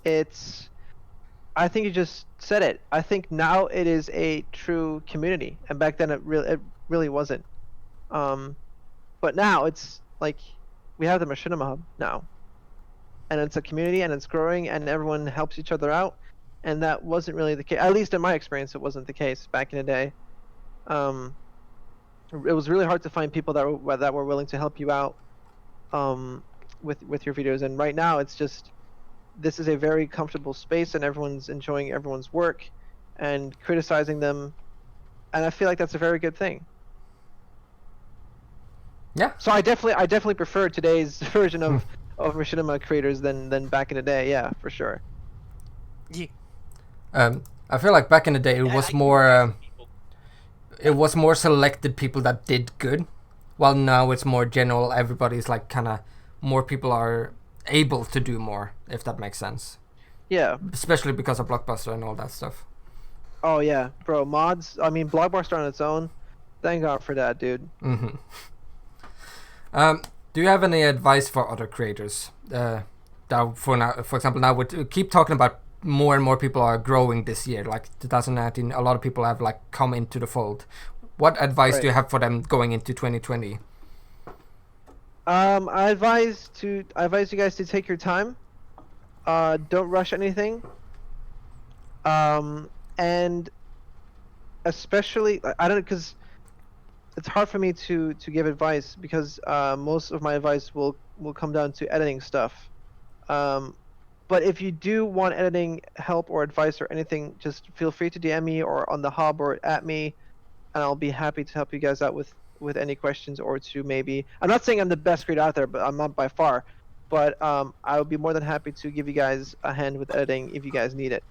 I think you just said it. I think now it is a true community, and back then it really wasn't. But now it's like we have the Machinima Hub now, and it's a community, and it's growing, and everyone helps each other out, and that wasn't really the case. At least in my experience, it wasn't the case back in the day. It was really hard to find people that were willing to help you out with your videos, and right now it's just this is a very comfortable space, and everyone's enjoying everyone's work and criticizing them, and I feel like that's a very good thing. Yeah. So I definitely prefer today's version of Machinima creators than back in the day. Yeah, for sure. Yeah. I feel like back in the day it was more. It was more selected people that did good, while now it's more general. Everybody's like kind of more people are able to do more, if that makes sense. Yeah. Especially because of Blockbuster and all that stuff. Oh yeah, bro. Mods. I mean, Blockbuster on its own. Thank God for that, dude. Do you have any advice for other creators? That for example, now we keep talking about more and more people are growing this year. Like 2019, a lot of people have like come into the fold. What advice do you have for them going into 2020? I advise you guys to take your time. Don't rush anything. And especially, I don't know, because it's hard for me to give advice because most of my advice will come down to editing stuff. But But if you do want editing help or advice or anything, just feel free to DM me or on the hub or at me, and I'll be happy to help you guys out with any questions or to maybe. I'm not saying I'm the best creator out there, but I'm not by far. But I would be more than happy to give you guys a hand with editing if you guys need it.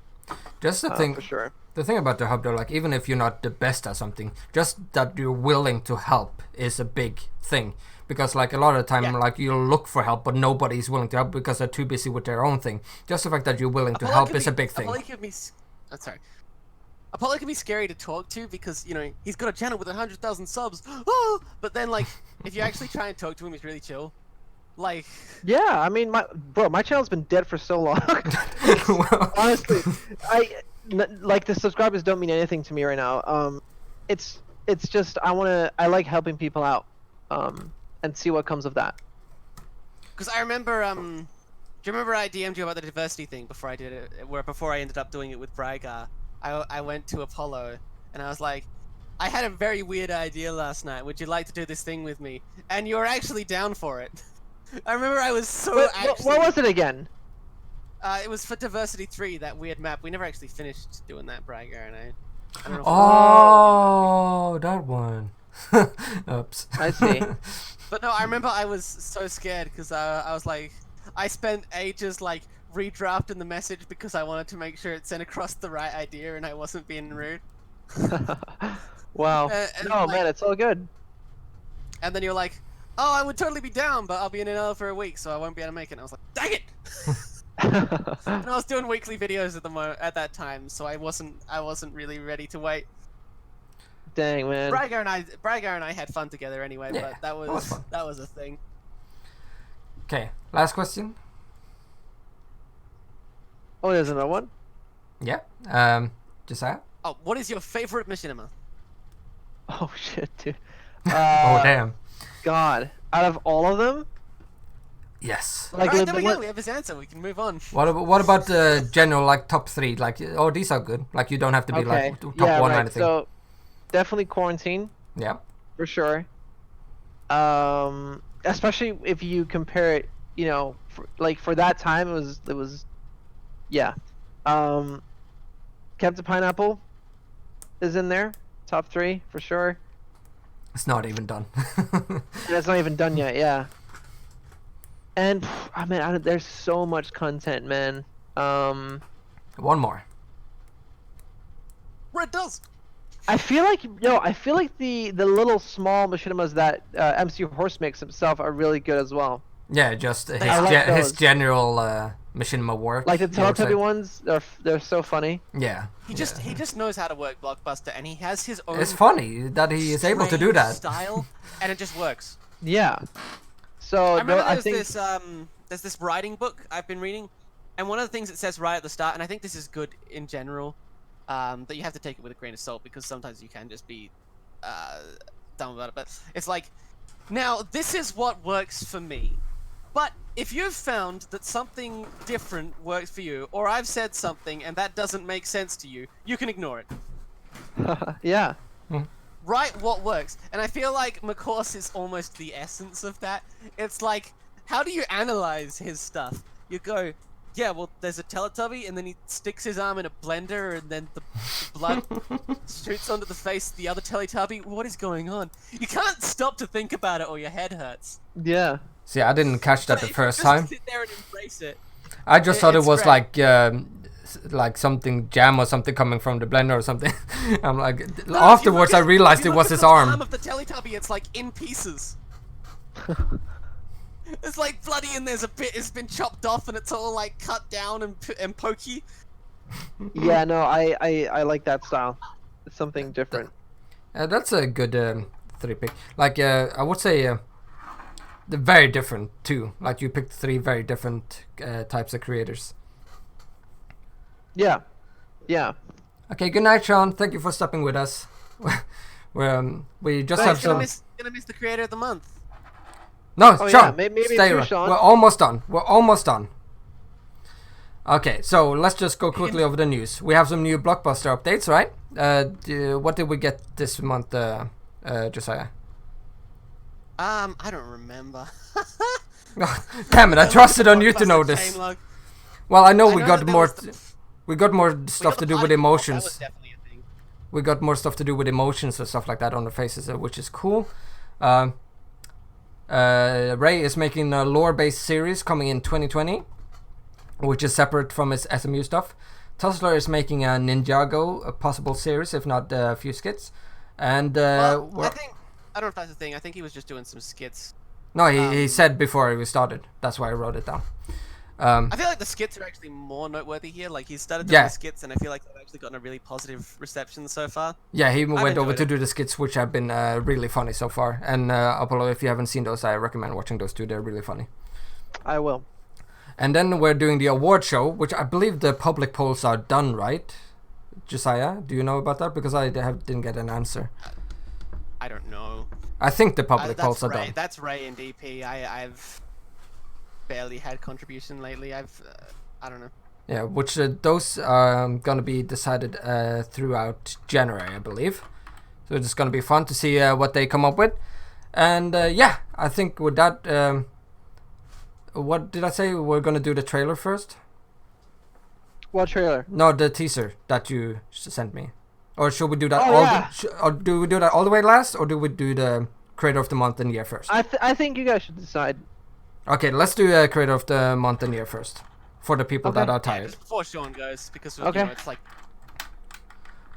Just the thing, for sure. The thing about the hub, though, like even if you're not the best at something, just that you're willing to help is a big thing. Because like a lot of the time, like you'll look for help, but nobody's willing to help because they're too busy with their own thing. Just the fact that you're willing to help is a big thing. Apollo can be scary to talk to because, you know, he's got a channel with 100,000 subs. Oh! But then, like, if you actually try and talk to him, he's really chill. Like... Yeah, I mean, my channel's been dead for so long. Honestly, like, the subscribers don't mean anything to me right now. It's just, I like helping people out, and see what comes of that. Because I remember, do you remember I DM'd you about the diversity thing before I did it, before I ended up doing it with Braigar? I went to Apollo, and I was like, I had a very weird idea last night. Would you like to do this thing with me? And you were actually down for it. I remember I was so What was it again? It was for Diversity 3, that weird map. We never actually finished doing that, Braigar and I. don't know if that one. Oops. I see. But no, I remember I was so scared because I was like, I spent ages like redrafting the message because I wanted to make sure it sent across the right idea and I wasn't being rude. Wow. No, man, it's all good. And then you're like, oh, I would totally be down, but I'll be in NL for a week, so I won't be able to make it. And I was like, dang it! And I was doing weekly videos at that time, so I wasn't really ready to wait. Dang, man. Braigar and I had fun together anyway, but that was a thing. Okay, last question. Oh, there's another one? Yeah. Joziah? Oh, what is your favorite machinima? Oh shit, dude. Oh damn. God, out of all of them? Yes. Like, alright, there we go. We have his answer. We can move on. What about the general like top 3? Like, oh, these are good. Like, you don't have to be like top 1 or anything. So definitely Quarantine. Yeah. For sure. Especially if you compare it, you know, for that time, it was, yeah. Captain Pineapple is in there, top 3 for sure. It's not even done. And it's not even done yet, yeah. And I mean, there's so much content, man. One more. Red does. I feel like the little small machinimas that MC Horse makes himself are really good as well. Yeah, just his general machinima work. Like the Teletubby ones, they're so funny. Yeah. He just knows how to work Blockbuster, and he has his own. It's funny that he is able to do that. Style, and it just works. Yeah. So I remember there's this writing book I've been reading, and one of the things it says right at the start, and I think this is good in general, that you have to take it with a grain of salt because sometimes you can just be dumb about it. But it's like, now this is what works for me. But if you've found that something different works for you, or I've said something and that doesn't make sense to you, you can ignore it. Yeah. Write what works. And I feel like McCourse is almost the essence of that. It's like, how do you analyze his stuff? You go, yeah, well, there's a Teletubby, and then he sticks his arm in a blender, and then the blood shoots onto the face of the other Teletubby. What is going on? You can't stop to think about it, or your head hurts. Yeah. See, I didn't catch that the first time. Sit there and embrace it. I just thought it was great. like something jam or something coming from the blender or something. I'm like, no, afterwards I realized it was his arm. The arm of the Teletubby, it's like in pieces. It's like bloody, and there's a bit it's been chopped off, and it's all like cut down and pokey. Yeah, no, I like that style. It's something different. That's a good 3 pick. Like I would say they're very different too. Like you picked 3 very different types of creators. Yeah. Yeah. Okay, good night, Sean. Thank you for stopping with us. We just have some. Gonna miss the creator of the month. No, oh, Sean, yeah. Maybe stay right. Sean. We're almost done. Okay, so let's just go quickly over the news. We have some new Blockbuster updates, right? What did we get this month, Joziah? I don't remember. Damn it, I trusted on you to know this. Well, I know I we know got that there more. was the- We got more we stuff got to the do with party involved, emotions. That was definitely a thing. We got more stuff to do with emotions and stuff like that on the faces, which is cool. Ray is making a lore-based series coming in 2020, which is separate from his SMU stuff. Tussler is making a Ninjago, a possible series, if not a few skits. And Well, I don't know if that's the thing. I think he was just doing some skits. no, he said before we started. That's why I wrote it down. I feel like the skits are actually more noteworthy here. Like he started doing Yeah. the skits, and I feel like they've actually gotten a really positive reception so far. Yeah, he went over enjoyed to it. do the skits, which have been really funny so far. And Apollo, if you haven't seen those, I recommend watching those too. They're really funny. I will. And then we're doing the award show, which I believe the public polls are done, right? Josiah, do you know about that? Because I didn't get an answer. I don't know. I think the public That's polls are Ray. done. That's Ray and DP. I've barely had contribution lately. I don't know. Yeah, which those are gonna be decided throughout January, I believe. So it's gonna be fun to see what they come up with. And yeah, I think with that, what did I say? We're gonna do the trailer first? What trailer? No, the teaser that you sent me. Or should we do that Oh, all? yeah. Or do we do that all the way last, or do we do the creator of the month and year first? I think you guys should decide. Okay, let's do creator of the month and year first, for the people that are Yeah, tired. just before Sean goes, because Okay. you know, it's like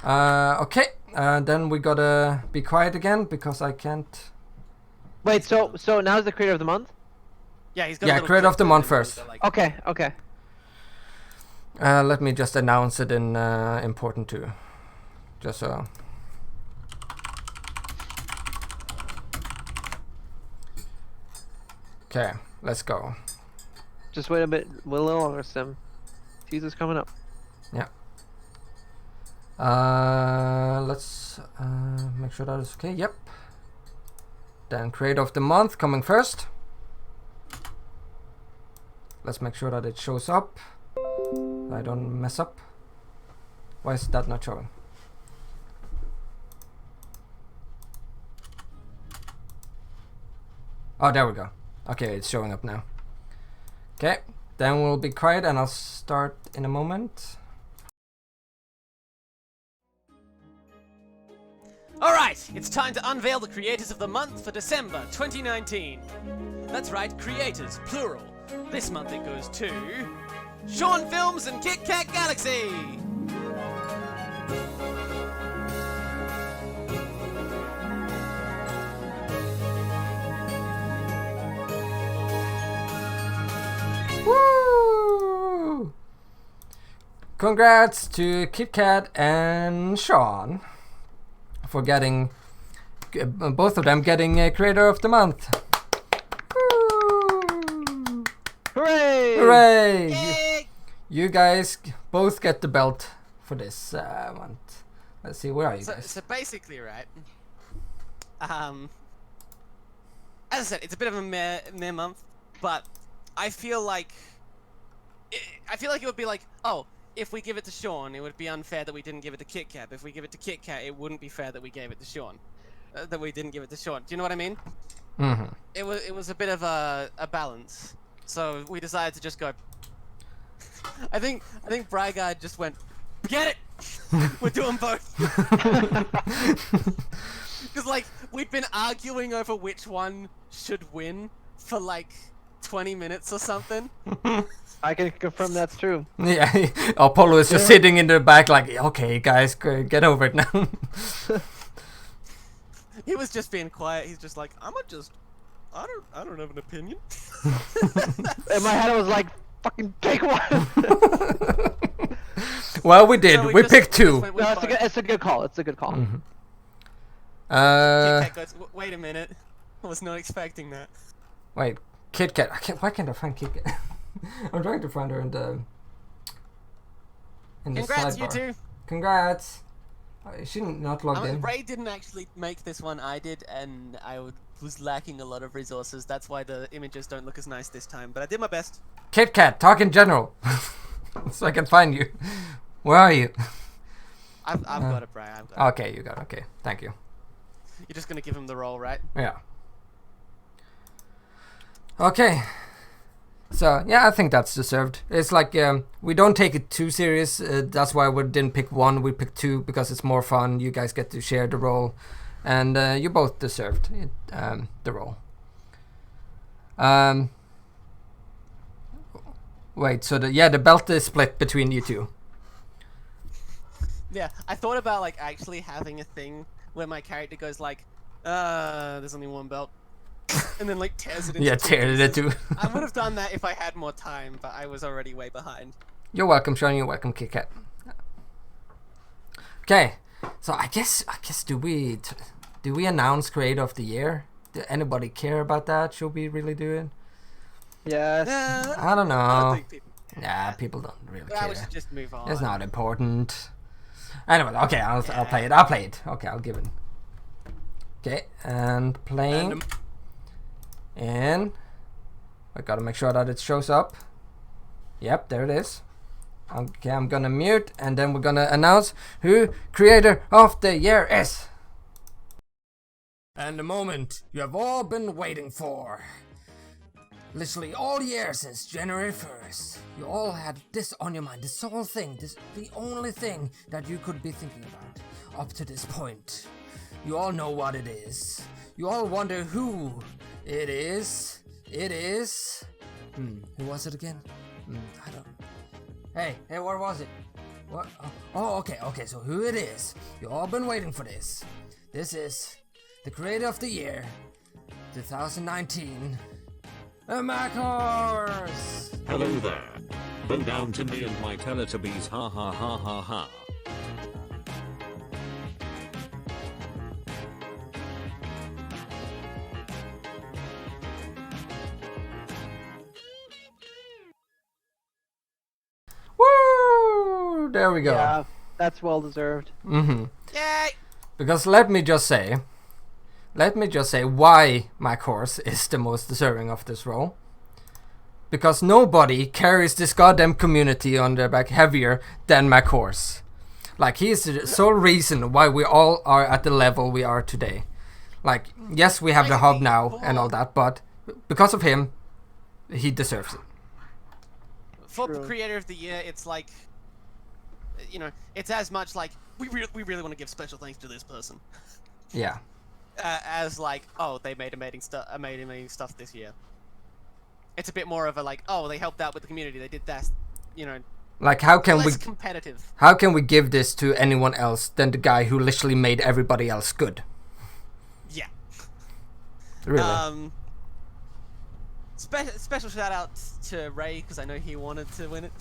Okay, then we gotta be quiet again because I can't. Wait, so now's the creator of the month? yeah, he's got. a Yeah, little creator clip of the to month it, first. so, like, Okay, okay. Let me just announce it in important too, just so. Okay, let's go. Just wait a bit, a little longer, Sim. Teaser's coming up. Yeah. Let's make sure that is okay. Yep. Then creator of the month coming first. Let's make sure that it shows up. I don't mess up. Why is that not showing? Oh, there we go. Okay, it's showing up now. Okay, then we'll be quiet and I'll start in a moment. Alright, it's time to unveil the creators of the month for December 2019. That's right, creators, plural. This month it goes to Sean Films and Kit Kat Galaxy! Woo! Congrats to Kit Kat and Sean for getting both of them getting a creator of the month. Woo! Hooray! Hooray! Yay! You guys both get the belt for this month. Let's see, where are you guys? So basically, right, as I said, it's a bit of a meh month, but I feel like it would be like, oh, if we give it to Sean, it would be unfair that we didn't give it to Kit Kat. If we give it to Kit Kat, it wouldn't be fair that we gave it to Sean. That we didn't give it to Sean. Do you know what I mean? Mm-hmm. It was a bit of a balance. So we decided to just go. I think Braigar just went, get it. We're doing both. Because like we'd been arguing over which one should win for like 20 minutes or something. I can confirm that's true. Yeah, Apollo is just sitting in the back like, okay guys, get over it now. He was just being quiet. He's just like, I don't have an opinion. In my head I was like, fucking pick one! Well, we did. So we just- picked two. just went with No, both. it's a good call. It's a good call. Mhm. Kit Kat goes, wait a minute. I was not expecting that. Wait, Kit Kat. Why can't I find Kit Kat? I'm trying to find her in the Congrats, sidebar. you two. Congrats. Is she not logged in? Ray didn't actually make this one. I did, and was lacking a lot of resources. That's why the images don't look as nice this time. But I did my best. Kit Kat, talk in general, so I can find you. Where are you? I've got it, Bray. I've got it. Okay, you got it. Okay, thank you. You're just gonna give him the role, right? Yeah. Okay. So yeah, I think that's deserved. It's like we don't take it too serious. That's why we didn't pick one. We picked two because it's more fun. You guys get to share the role, and you both deserved it, the role. Wait. So the belt is split between you two. Yeah, I thought about like actually having a thing where my character goes like, there's only one belt. And then like tears it into two tears it pieces. into. I would have done that if I had more time, but I was already way behind. You're welcome, Sean. You're welcome, Kit Kat. Okay, so I guess do we announce Creator of the Year? Do anybody care about that? Should we really do it? Yes. I don't know. I don't think people. People don't really Well, care. we should just move on. It's not important. Anyway, okay, I'll play it. I'll play it. Okay, I'll give it. Okay, and playing. And I gotta make sure that it shows up. Yep, there it is. Okay, I'm gonna mute, and then we're gonna announce who Creator of the Year is. And the moment you have all been waiting for. Literally all year since January 1st. You all had this on your mind, this whole thing, the only thing that you could be thinking about up to this point. You all know what it is. You all wonder who it is. It is... who was it again? I don't... Hey, what was it? What? Oh, okay, so who it is? You all been waiting for this. This is the Creator of the Year, 2019, TheMachinimaHub. Hello there. Bow down to me and my Teletubbies, ha ha ha ha ha. Woo! There we go. Yeah, that's well deserved. Mm-hmm. Yay! Because let me just say why my course is the most deserving of this role. Because nobody carries this goddamn community on their back heavier than my course. Like, he is the sole reason why we all are at the level we are today. Like, yes, we have the hub now and all that, but because of him, he deserves it. For the Creator of the Year, it's like, you know, it's as much like we really want to give special thanks to this person. Yeah. As like, oh, they made amazing stuff this year. It's a bit more of a like, oh, they helped out with the community. They did that, you know. Like, how can less competitive. How can we give this to anyone else than the guy who literally made everybody else good? Yeah. Really. Special shout out to Ray, because I know he wanted to win it.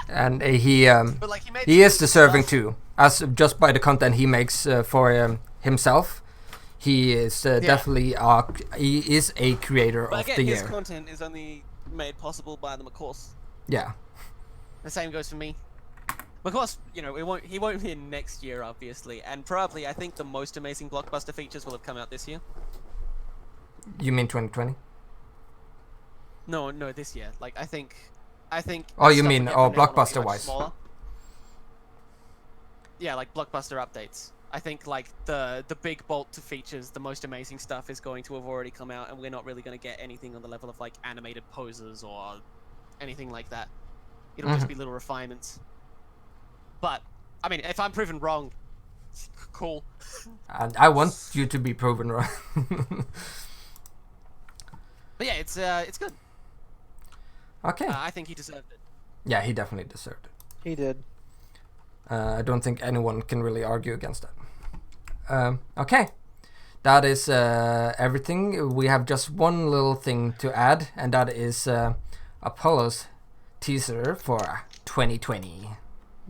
And he but, like, he is deserving too, as just by the content he makes for himself. He is definitely he is a creator but of again, the year. His content is only made possible by the McCourse. Yeah. The same goes for me. McCourse, you know, he won't win next year, obviously, and probably I think the most amazing blockbuster features will have come out this year. You mean 2020? No, this year. Like, I think. Oh, you stuff mean will get blockbuster much wise? smaller. Yeah, like blockbuster updates. I think like the big bolt to features, the most amazing stuff is going to have already come out, and we're not really going to get anything on the level of like animated poses or anything like that. It'll just be little refinements. But I mean, if I'm proven wrong, cool. And I want you to be proven wrong. But yeah, it's good. Okay. I think he deserved it. Yeah, he definitely deserved it. He did. I don't think anyone can really argue against that. Okay. That is everything. We have just one little thing to add, and that is Apollo's teaser for 2020.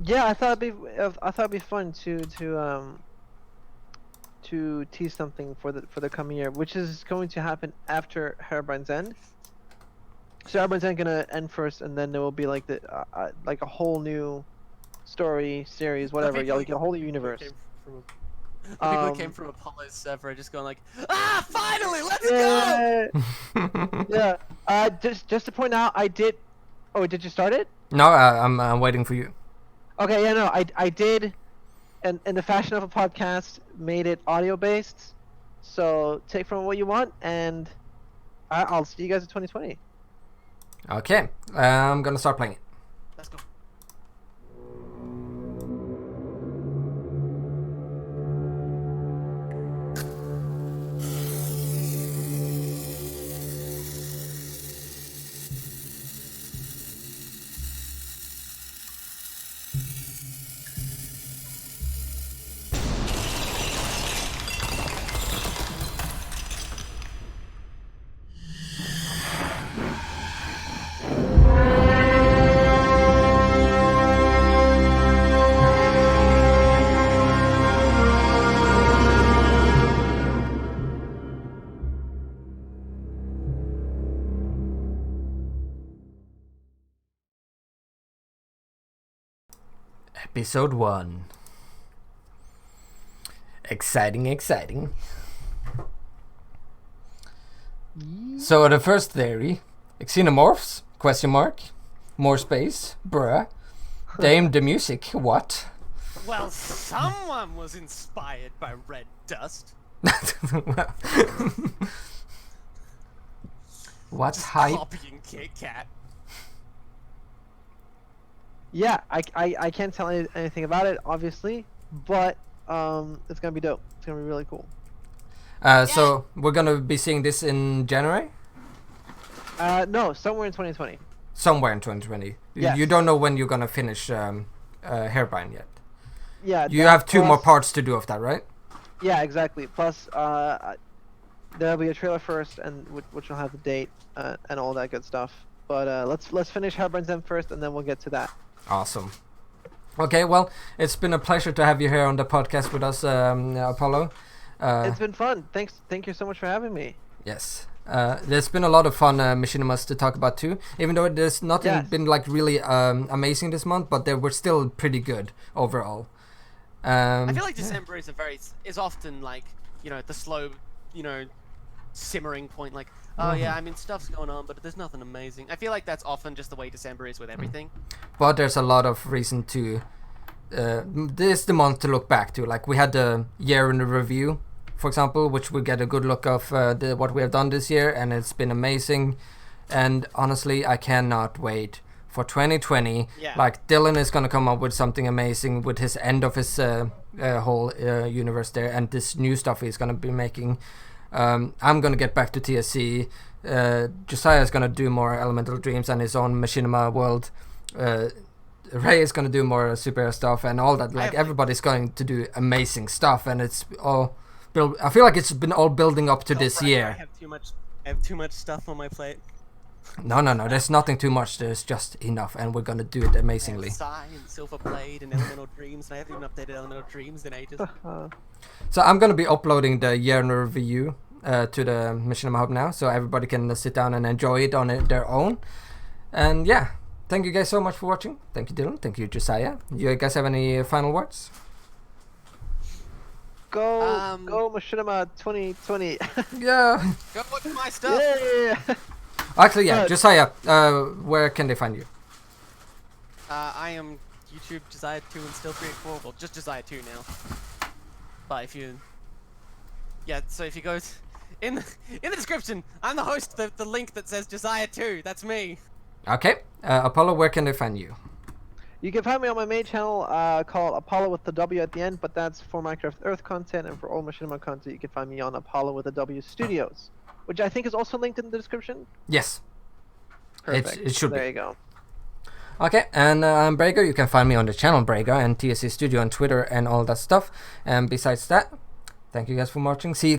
Yeah, I thought it'd be fun to tease something for the coming year, which is going to happen after Herobrine's End. So Herobrine's End gonna end first, and then there will be like like a whole new story series, whatever. You'll get a whole new universe. People who came from Apollo's server are just going like, finally, let's go! Yeah. Just to point out, I did. Oh, did you start it? No, I'm waiting for you. Okay, yeah, no, I did, and in the fashion of a podcast, made it audio based. So take from what you want, and I'll see you guys in 2020. Okay, I'm gonna start playing it. Let's go. Episode 1. Exciting. So the first theory, xenomorphs, question mark, more space, bruh, Dame the music, what? Well, someone was inspired by red dust. What's hype? Copying Kit Kat. Yeah, I can't tell anything about it, obviously, but it's gonna be dope. It's gonna be really cool. So we're gonna be seeing this in January? No, somewhere in 2020. Somewhere in 2020. Yes. You don't know when you're gonna finish Hairbind yet. Yeah. You have two more parts to do of that, right? Yeah, exactly. Plus, there'll be a trailer first, and which will have the date and all that good stuff. But let's finish Harbin's End first, and then we'll get to that. Awesome. Okay, well, it's been a pleasure to have you here on the podcast with us, Apollo. It's been fun. Thank you so much for having me. Yes. There's been a lot of fun machinimas to talk about too, even though there's nothing been like really amazing this month, but they were still pretty good overall. I feel like December is often like, the slow, simmering point, like, oh yeah, I mean, stuff's going on, but there's nothing amazing. I feel like that's often just the way December is with everything. But there's a lot of reason to this is the month to look back to. Like, we had the year in the review, for example, which we get a good look of what we have done this year, and it's been amazing. And honestly, I cannot wait for 2020. Like, Dylan is gonna come up with something amazing with his end of his whole universe there, and this new stuff he's gonna be making. I'm gonna get back to TSC. Joziah is gonna do more Elemental Dreams and his own Machinima world. Ray is gonna do more superhero stuff and all that. Like, everybody's going to do amazing stuff, and it's all I feel like it's been all building up to this year. I have too much stuff on my plate. No. There's nothing too much. There's just enough, and we're gonna do it amazingly. Psy and Silver Blade and Elemental Dreams, and I haven't even updated Elemental Dreams in ages. So I'm gonna be uploading the year in review to the Machinima Hub now, so everybody can sit down and enjoy it on their own. And yeah, thank you guys so much for watching. Thank you, Dylan. Thank you, Joziah. You guys have any final words? Go Machinima 2020. Yeah. Go watch my stuff. Yeah. Actually, yeah, Joziah, where can they find you? I am YouTube Joziah 2 and still 384. Well, just Joziah 2 now. But if you, so if you go in the description, I'm the host. The link that says Joziah 2. That's me. Okay, Apollo, where can they find you? You can find me on my main channel called Apollo with the W at the end, but that's for Minecraft Earth content, and for all Machinima content, you can find me on Apollo with the W Studios, which I think is also linked in the description. Yes. Perfect. It should be. There you go. Okay, and I'm Braigar. You can find me on the channel Braigar and TSC Studio on Twitter and all that stuff. And besides that, thank you guys for watching. See you.